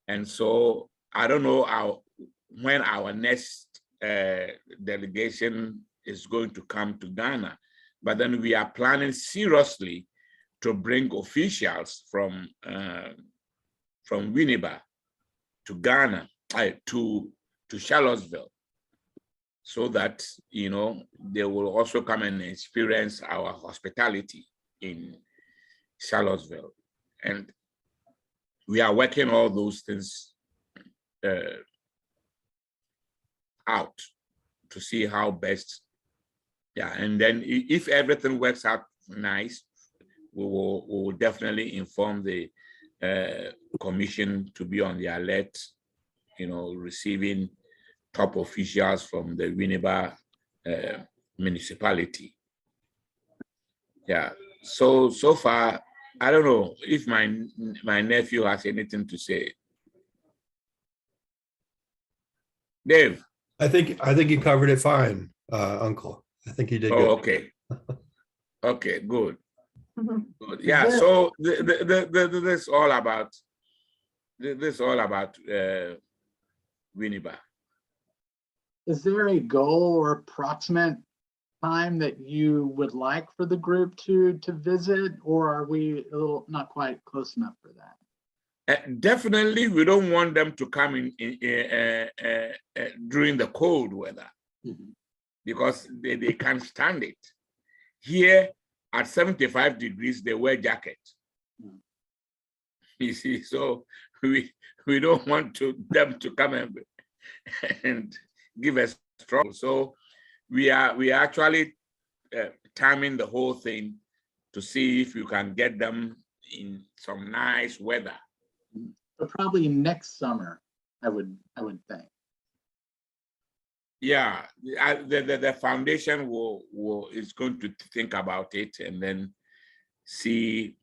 And so I don't know when our next delegation is going to come to Ghana, but then we are planning seriously to bring officials from Winneba to Ghana, to Charlottesville, so that, you know, they will also come and experience our hospitality in Charlottesville. And we are working all those things out to see how best. Yeah, and then if everything works out nice, we will definitely inform the commission to be on the alert, you know, receiving top officials from the Winneba municipality. Yeah, so far, I don't know if my nephew has anything to say. Dave. I think you covered it fine, Uncle. I think you did good. Oh, okay. Okay, good. Mhm. Good. Yeah, so this all about Winneba. Is there a goal or approximate time that you would like for the group to visit, or are we a little not quite close enough for that? Definitely, we don't want them to come in during the cold weather, because they can't stand it. Here at 75 degrees, they wear jackets. You see, so we don't want them to come and give us trouble. So we are actually timing the whole thing to see if you can get them in some nice weather. But probably next summer, I would think. Yeah, the foundation is going to think about it and then see.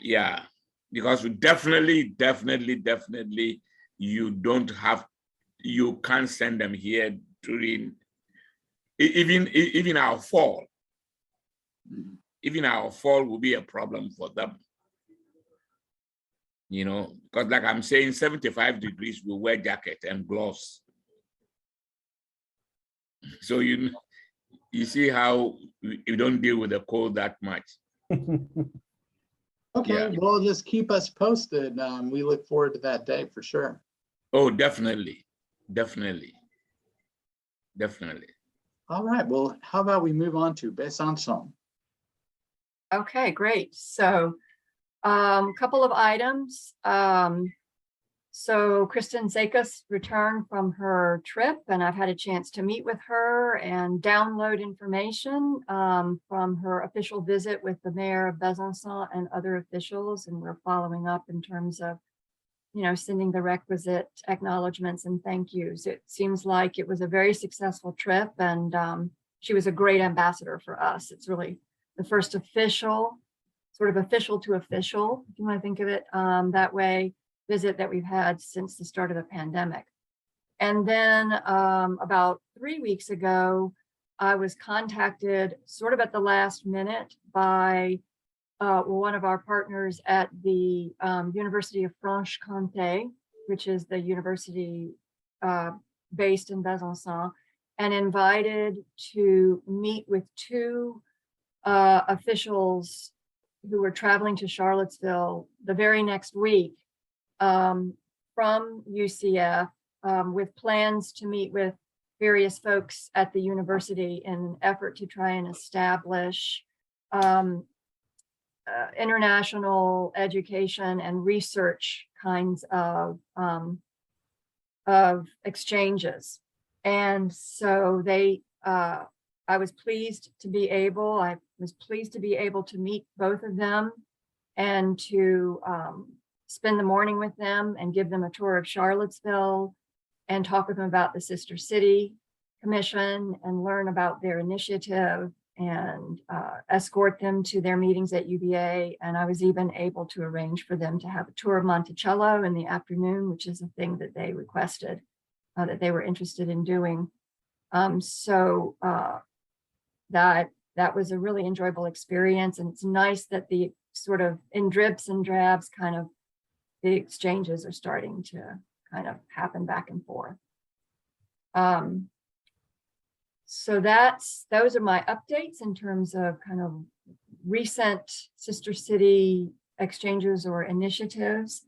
Yeah, because we definitely you can't send them here during even our fall. Even our fall will be a problem for them. You know, because like I'm saying, 75 degrees, we wear jacket and gloves. So you see how you don't deal with the cold that much. Okay, Yeah. well, just keep us posted. We look forward to that day for sure. Oh, definitely. All right, well, how about we move on to Besançon? Okay, great. So a couple of items. So Kristen Zekas returned from her trip, and I've had a chance to meet with her and download information from her official visit with the mayor of Besançon and other officials. And we're following up in terms of, you know, sending the requisite acknowledgements and thank yous. It seems like it was a very successful trip, and she was a great ambassador for us. It's really the first official, sort of official to official, if you want to think of it that way, visit that we've had since the start of the pandemic. And then about 3 weeks ago, I was contacted sort of at the last minute by one of our partners at the University of Franche-Comté, which is the university based in Besançon, and invited to meet with two officials who were traveling to Charlottesville the very next week from UCF with plans to meet with various folks at the university in an effort to try and establish international education and research kinds of exchanges. And so I was pleased to be able to meet both of them and to spend the morning with them and give them a tour of Charlottesville and talk with them about the Sister City Commission and learn about their initiative and escort them to their meetings at UVA. And I was even able to arrange for them to have a tour of Monticello in the afternoon, which is a thing that they requested, that they were interested in doing. So that was a really enjoyable experience. And it's nice that the sort of in drips and drabs kind of the exchanges are starting to kind of happen back and forth. So those are my updates in terms of kind of recent Sister City exchanges or initiatives.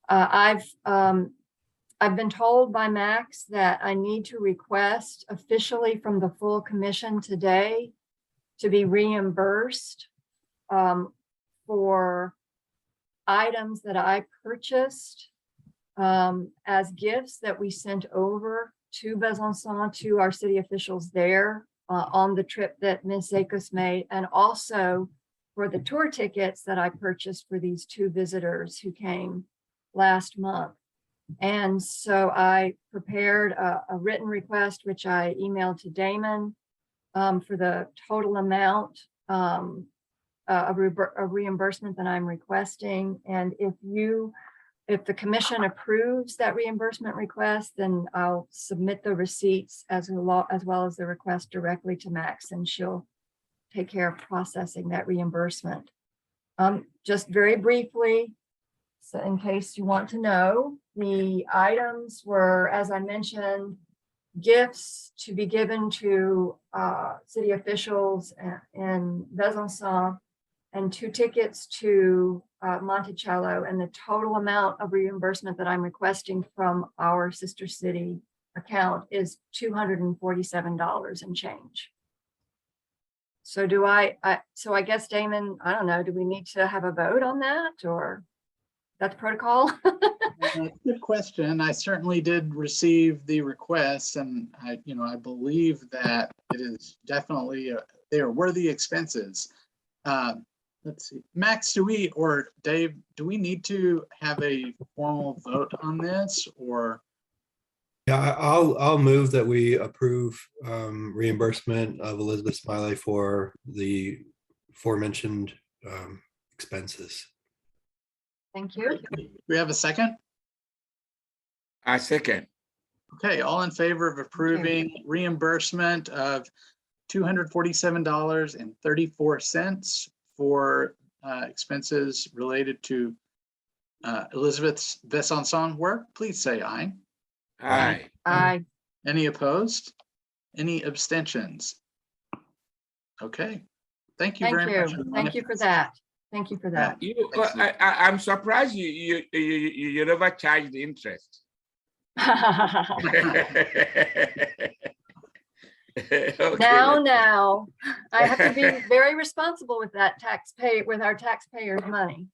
I've been told by Max that I need to request officially from the full commission today to be reimbursed for items that I purchased as gifts that we sent over to Besançon, to our city officials there on the trip that Ms. Akos made, and also for the tour tickets that I purchased for these 2 visitors who came last month. And so I prepared a written request, which I emailed to Damon for the total amount of reimbursement that I'm requesting. And if the commission approves that reimbursement request, then I'll submit the receipts as well as the request directly to Max, and she'll take care of processing that reimbursement. Just very briefly, so in case you want to know, the items were, as I mentioned, gifts to be given to city officials in Besançon, and 2 tickets to Monticello, and the total amount of reimbursement that I'm requesting from our Sister City account is $247 and change. So so I guess, Damon, I don't know, do we need to have a vote on that, or that's protocol? Good question. I certainly did receive the request, and I believe that it is definitely they are worthy expenses. Let's see, Max, or Dave, do we need to have a formal vote on this, or? Yeah, I'll move that we approve reimbursement of Elizabeth Smiley for the aforementioned expenses. Thank you. We have a second? I second. Okay, all in favor of approving reimbursement of $247.34 for expenses related to Elizabeth's Besançon work, please say aye. Aye. Aye. Any opposed? Any abstentions? Okay, thank you very much. Thank you for that. Thank you for that. I'm surprised you never charged the interest. Okay, Now, I have to be very responsible with that with our taxpayers' money.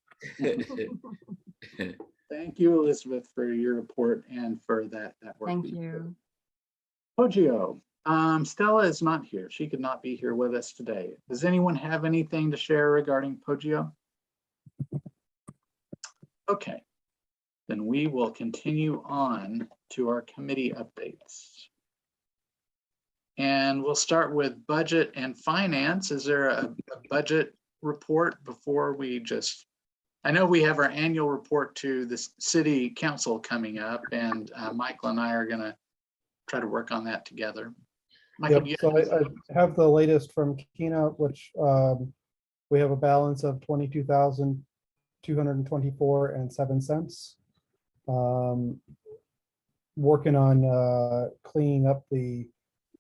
Thank you, Elizabeth, for your report and for that work. Thank you. Poggio, Stella is not here. She could not be here with us today. Does anyone have anything to share regarding Poggio? Okay, then we will continue on to our committee updates. And we'll start with budget and finance. Is there a budget report before we just, I know we have our annual report to the city council coming up, and Michael and I are gonna try to work on that together. Michael, Yep, so I have the latest from Kina, which we have a balance of $22,224.07. Working on cleaning up the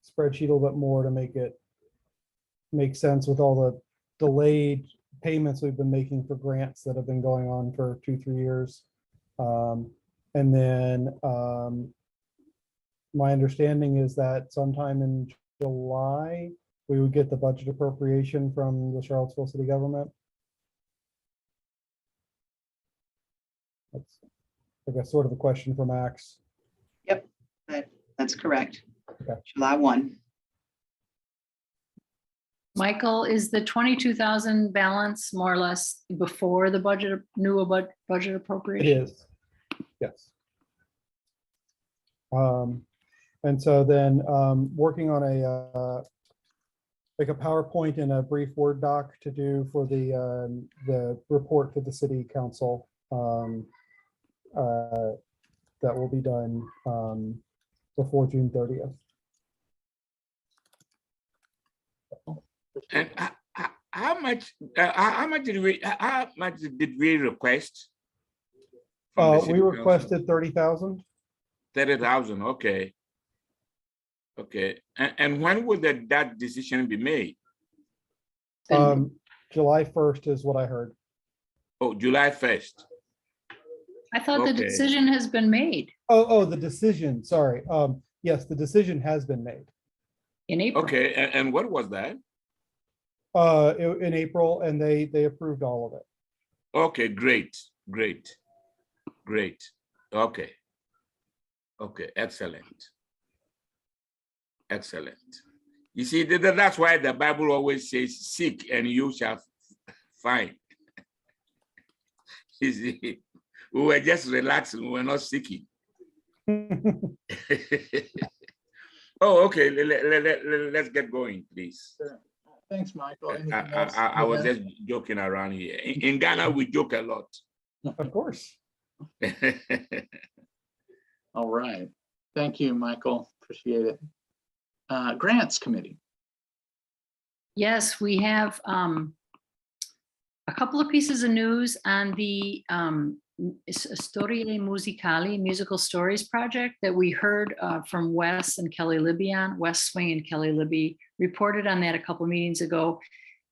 spreadsheet a little bit more to make it make sense with all the delayed payments we've been making for grants that have been going on for 2-3 years. And then my understanding is that sometime in July, we would get the budget appropriation from the Charlottesville city government. That's, I guess, sort of a question for Max. Yep, that's correct. Okay. July 1. Michael, is the 22,000 balance more or less before the budget, budget It appropriation? is, yes. And so then working on a like a PowerPoint and a brief Word doc to do for the report to the city council. That will be done before June 30th. And how much did we request? from the city We council? requested 30,000. 30,000, okay. Okay, and when would that decision be made? July 1st is what I heard. Oh, July 1st. I thought the Okay. decision has been made Oh, the decision, sorry. Yes, the decision has been made. in April. Okay, and what was that? In April, and they approved all of it. Okay, great. Okay. Okay, excellent. Excellent. You see, that's why the Bible always says, seek and you shall find. You see, we were just relaxing, we were not seeking. Oh, okay, let's get going, please. Thanks, Michael. Anything I else? was Yeah. just joking around here. In Ghana, we joke a lot. Of course. All right. Thank you, Michael. Appreciate it. Grants Committee. Yes, we have a couple of pieces of news on the Storie Musicali, Musical Stories project that we heard from Wes and Kelly Libby on. Wes Swing and Kelly Libby reported on that a couple of meetings ago.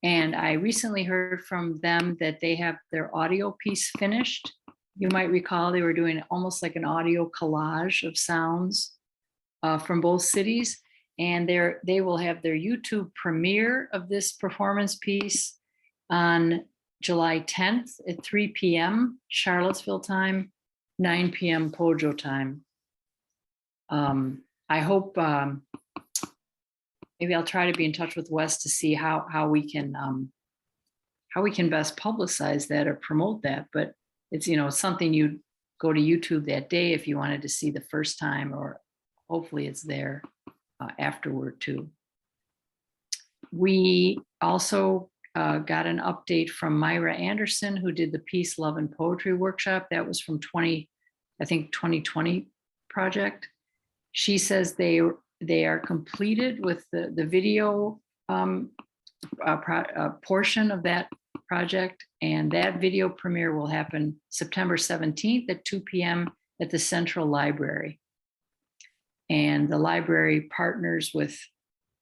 And I recently heard from them that they have their audio piece finished. You might recall they were doing almost like an audio collage of sounds from both cities. And they will have their YouTube premiere of this performance piece on July 10th at 3 p.m. Charlottesville time, 9 p.m. Pojo time. I hope maybe I'll try to be in touch with Wes to see how we can best publicize that or promote that. But it's something you'd go to YouTube that day if you wanted to see the first time, or hopefully it's there afterward too. We also got an update from Myra Anderson, who did the Peace, Love, and Poetry workshop. That was from 2020 project. She says they are completed with the video portion of that project, and that video premiere will happen September 17th at 2 p.m. at the Central Library. And the library partners with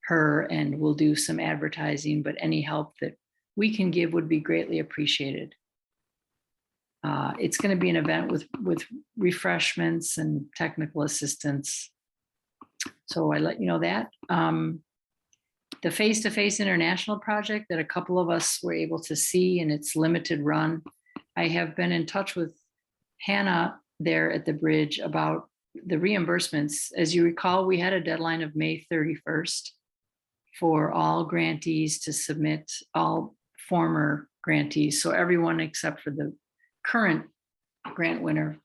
her and will do some advertising, but any help that we can give would be greatly appreciated. It's going to be an event with refreshments and technical assistance. So I let you know that. The Face-to-Face International project that a couple of us were able to see in its limited run. I have been in touch with Hannah there at the bridge about the reimbursements. As you recall, we had a deadline of May 31st for all grantees to submit, all former grantees. So everyone except for the current grant winner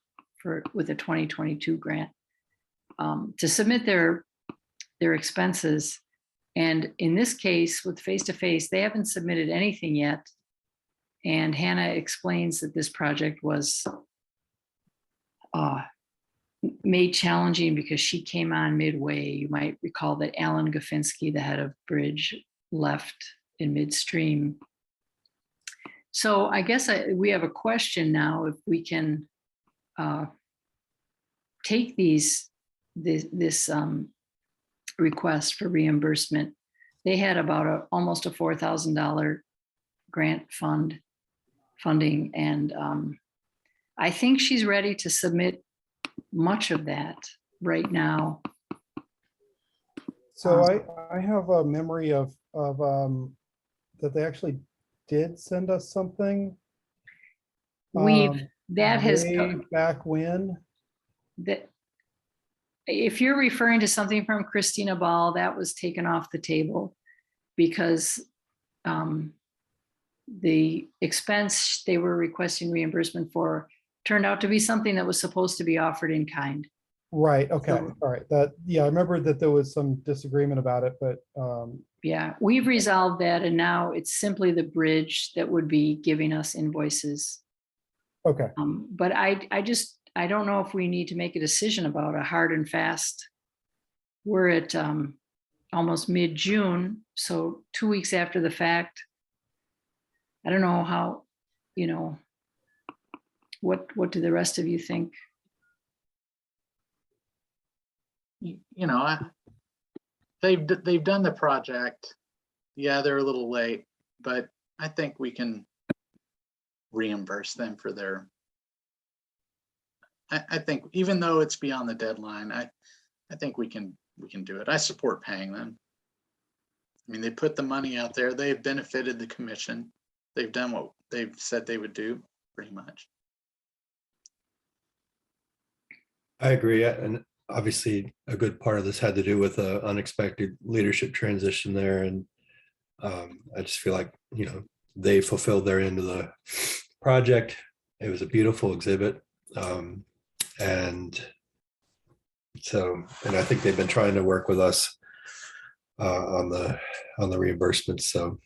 with a 2022 grant to submit their expenses. And in this case, with Face-to-Face, they haven't submitted anything yet. And Hannah explains that this project was made challenging because she came on midway. You might recall that Alan Gafinsky, the head of Bridge, left in midstream. So I guess we have a question now, if we can take this request for reimbursement. They had about almost a $4,000 grant funding, and I think she's ready to submit much of that right now. So I have a memory of that they actually did send us something. That has way back when. that. If you're referring to something from Christina Ball, that was taken off the table because the expense they were requesting reimbursement for turned out to be something that was supposed to be offered in kind. Right, okay, So- all right. That, yeah, I remember that there was some disagreement about it, but Yeah, we've resolved that and now it's simply the bridge that would be giving us invoices. okay, But I don't know if we need to make a decision about a hard and fast. We're at almost mid-June, so 2 weeks after the fact. I don't know how, you know, what do the rest of you think? You know, they've done the project. Yeah, they're a little late, but I think we can reimburse them for their. I think even though it's beyond the deadline, I think we can do it. I support paying them. I mean, they put the money out there. They've benefited the commission. They've done what they've said they would do, pretty much. I agree. And obviously a good part of this had to do with the unexpected leadership transition there. And I just feel like, you know, they fulfilled their end of the project. It was a beautiful exhibit. And so, and I think they've been trying to work with us on the reimbursements. So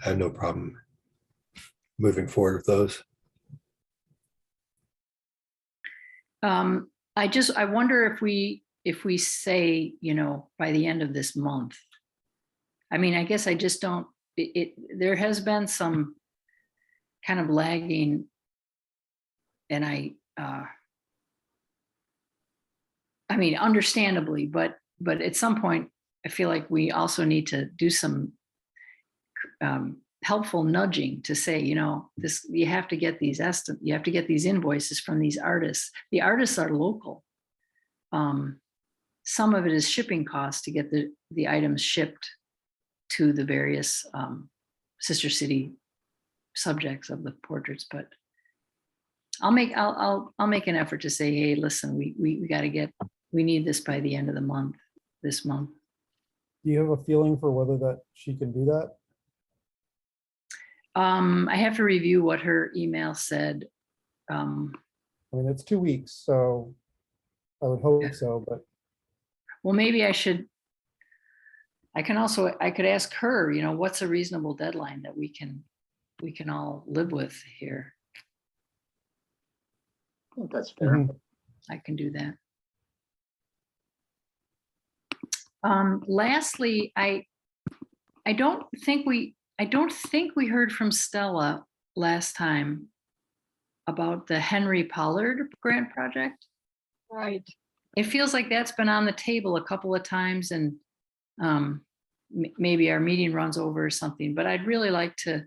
I have no problem moving forward with those. I wonder if we say, you know, by the end of this month. I mean, I guess I just don't, there has been some kind of lagging. And I mean, understandably, but at some point, I feel like we also need to do some helpful nudging to say, you know, this, you have to get these you have to get these invoices from these artists. The artists are local. Some of it is shipping costs to get the items shipped to the various sister city subjects of the portraits, but I'll make an effort to say, hey, listen, we got to we need this by the end of the month, this month. do you have a feeling for whether that she can do that? I have to review what her email said. I mean, it's 2 weeks, so I would hope Yeah. so, but Well, maybe I could ask her, you know, what's a reasonable deadline that we can all live with here. I think that's fair. mhm. I can do that. Lastly, I don't think we heard from Stella last time about the Henry Pollard grant project. Right. It feels like that's been on the table a couple of times and maybe our meeting runs over or something, but I'd really like to,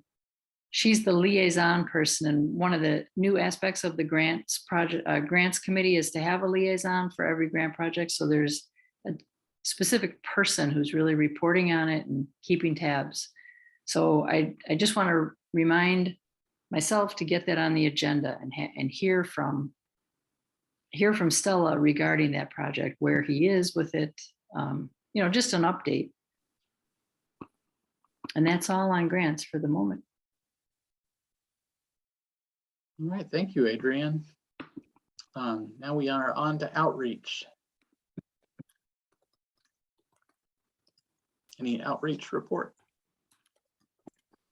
she's the liaison person, and one of the new aspects of the grants committee is to have a liaison for every grant project. So there's a specific person who's really reporting on it and keeping tabs. So I just want to remind myself to get that on the agenda and hear from Stella regarding that project, where he is with it, you know, just an update. And that's all on grants for the moment. All right, thank you, Adrian. Now we are on to outreach. Any outreach report?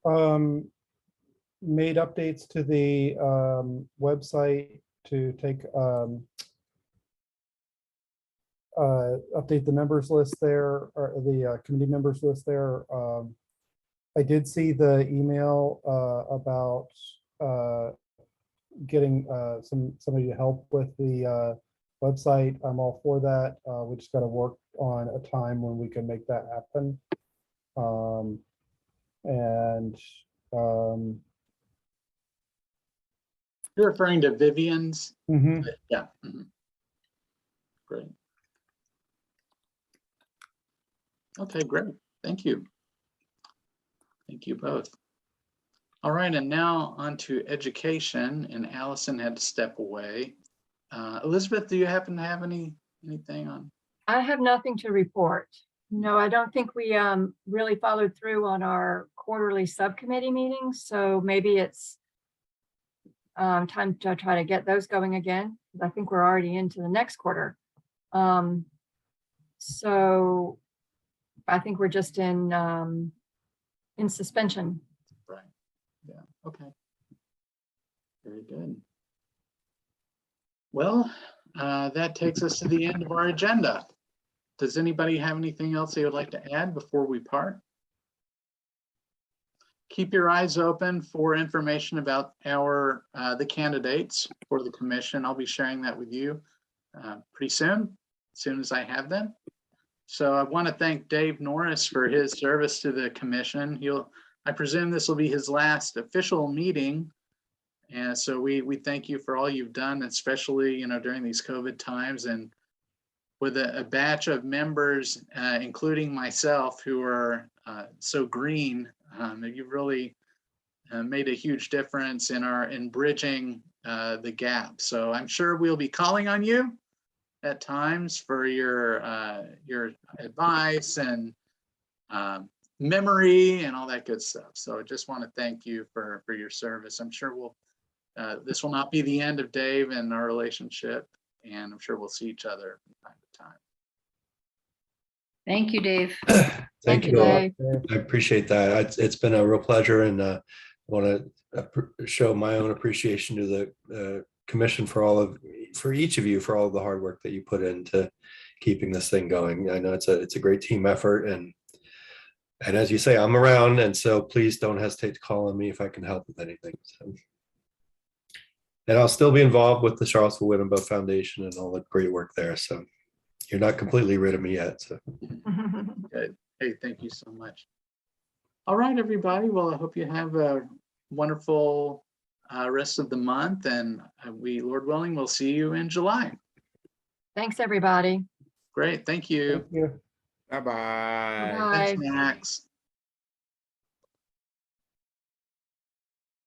Made updates to the website to take update the members list there, or the committee members list there. I did see the email about getting somebody to help with the website. I'm all for that. We just got to work on a time when we can make that happen. You're referring to Vivian's? Mhm. Yeah. Mhm. Great. Okay, great. Thank you. Thank you both. All right, and now on to education, and Allison had to step away. Elizabeth, do you happen to have anything on? I have nothing to report. No, I don't think we really followed through on our quarterly subcommittee meetings, so maybe it's time to try to get those going again. I think we're already into the next quarter. So I think we're just in suspension. Right. Yeah. Okay. Very good. Well, that takes us to the end of our agenda. Does anybody have anything else they would like to add before we part? Keep your eyes open for information about the candidates for the commission. I'll be sharing that with you pretty soon, as soon as I have them. So I want to thank Dave Norris for his service to the commission. I presume this will be his last official meeting. And so we thank you for all you've done, especially, during these COVID times, and with a batch of members, including myself, who are so green. You've really made a huge difference in bridging the gap. So I'm sure we'll be calling on you at times for your advice and memory and all that good stuff. So I just want to thank you for your service. I'm sure this will not be the end of Dave and our relationship, and I'm sure we'll see each other from time to time. Thank you, Dave. Thank you. Dave. I appreciate that. It's been a real pleasure, and I want to show my own appreciation to the commission for each of you for all of the hard work that you put into keeping this thing going. I know it's a great team effort, and as you say, I'm around, and so please don't hesitate to call on me if I can help with anything. So. And I'll still be involved with the Charlottesville Women Both Foundation and all the great work there. So you're not completely rid of me yet. So. Good. Hey, thank you so much. All right, everybody. Well, I hope you have a wonderful rest of the month, and Lord willing, we'll see you in July. Thanks, everybody. Great. Thank you. Thank you. Bye-bye. Bye. Thanks, Max.